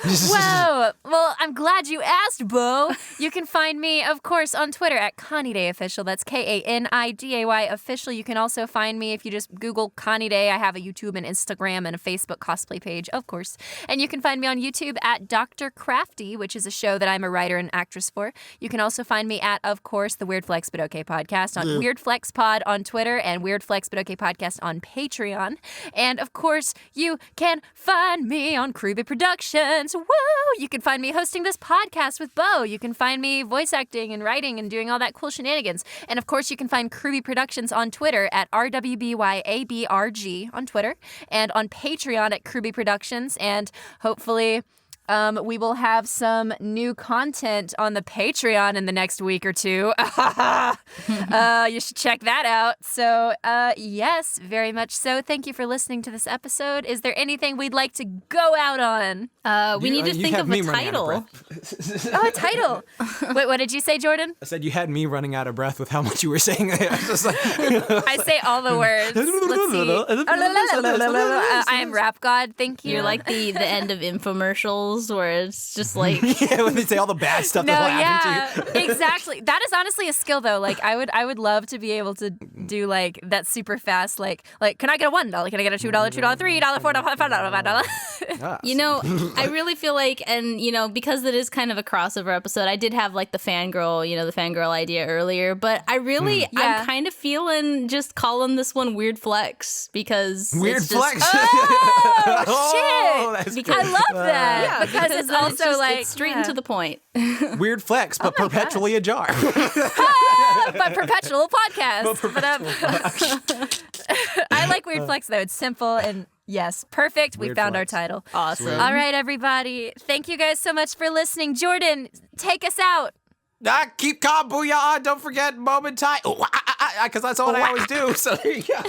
S1: Whoa! Well, I'm glad you asked, Beau. You can find me, of course, on Twitter at KaniDay Official. That's KaniDay Official. You can also find me if you just Google KaniDay. I have a YouTube and Instagram and a Facebook cosplay page, of course. And you can find me on YouTube at Dr. Crafty, which is a show that I'm a writer and actress for. You can also find me at, of course, the Weird Flex But Okay podcast on Weird Flex Pod on Twitter and Weird Flex But Okay podcast on Patreon. And, of course, you can find me on KRWBY Productions. Woo! You can find me hosting this podcast with Beau. You can find me voice acting and writing and doing all that cool shenanigans. And of course, you can find KRWBY Productions on Twitter at RWBYABRG on Twitter and on Patreon at KRWBY Productions. And hopefully, we will have some new content on the Patreon in the next week or two. You should check that out. So, yes, very much so. Thank you for listening to this episode. Is there anything we'd like to go out on?
S2: We need to think of a title.
S1: Oh, a title. Wait, what did you say, Jordan?
S3: I said you had me running out of breath with how much you were saying. I was just like,
S1: I say all the words. Let's see. I am Rap God. Thank you.
S2: You're like the end of infomercials where it's just like
S3: yeah, when they say all the bad stuff
S1: no,
S3: that'll happen to you.
S1: Exactly. That is honestly a skill though. Like I would love to be able to do like that super fast. Like can I get a $1? Can I get a $2, $3, $4, $5, $5?
S2: You know, I really feel like, and you know, because it is kind of a crossover episode, I did have like the fangirl idea earlier, but I really, I'm kind of feeling just calling this one Weird Flex because
S3: Weird Flex.
S1: Oh shit! I love that.
S2: Yeah,
S1: because it's also
S2: just,
S1: like
S2: it's straight into the point.
S3: Weird Flex, but perpetually ajar.
S1: but perpetual podcast. I like Weird Flex though. It's simple and yes, perfect. We
S3: Weird
S1: found
S3: Flex.
S1: our title.
S2: Awesome.
S3: Sweet.
S1: All right, everybody. Thank you guys so much for listening. Jordan, take us out.
S3: Keep calm, booyah. Don't forget moment time. Because that's what I always do. So there you go.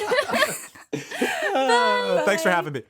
S3: Thanks for having me.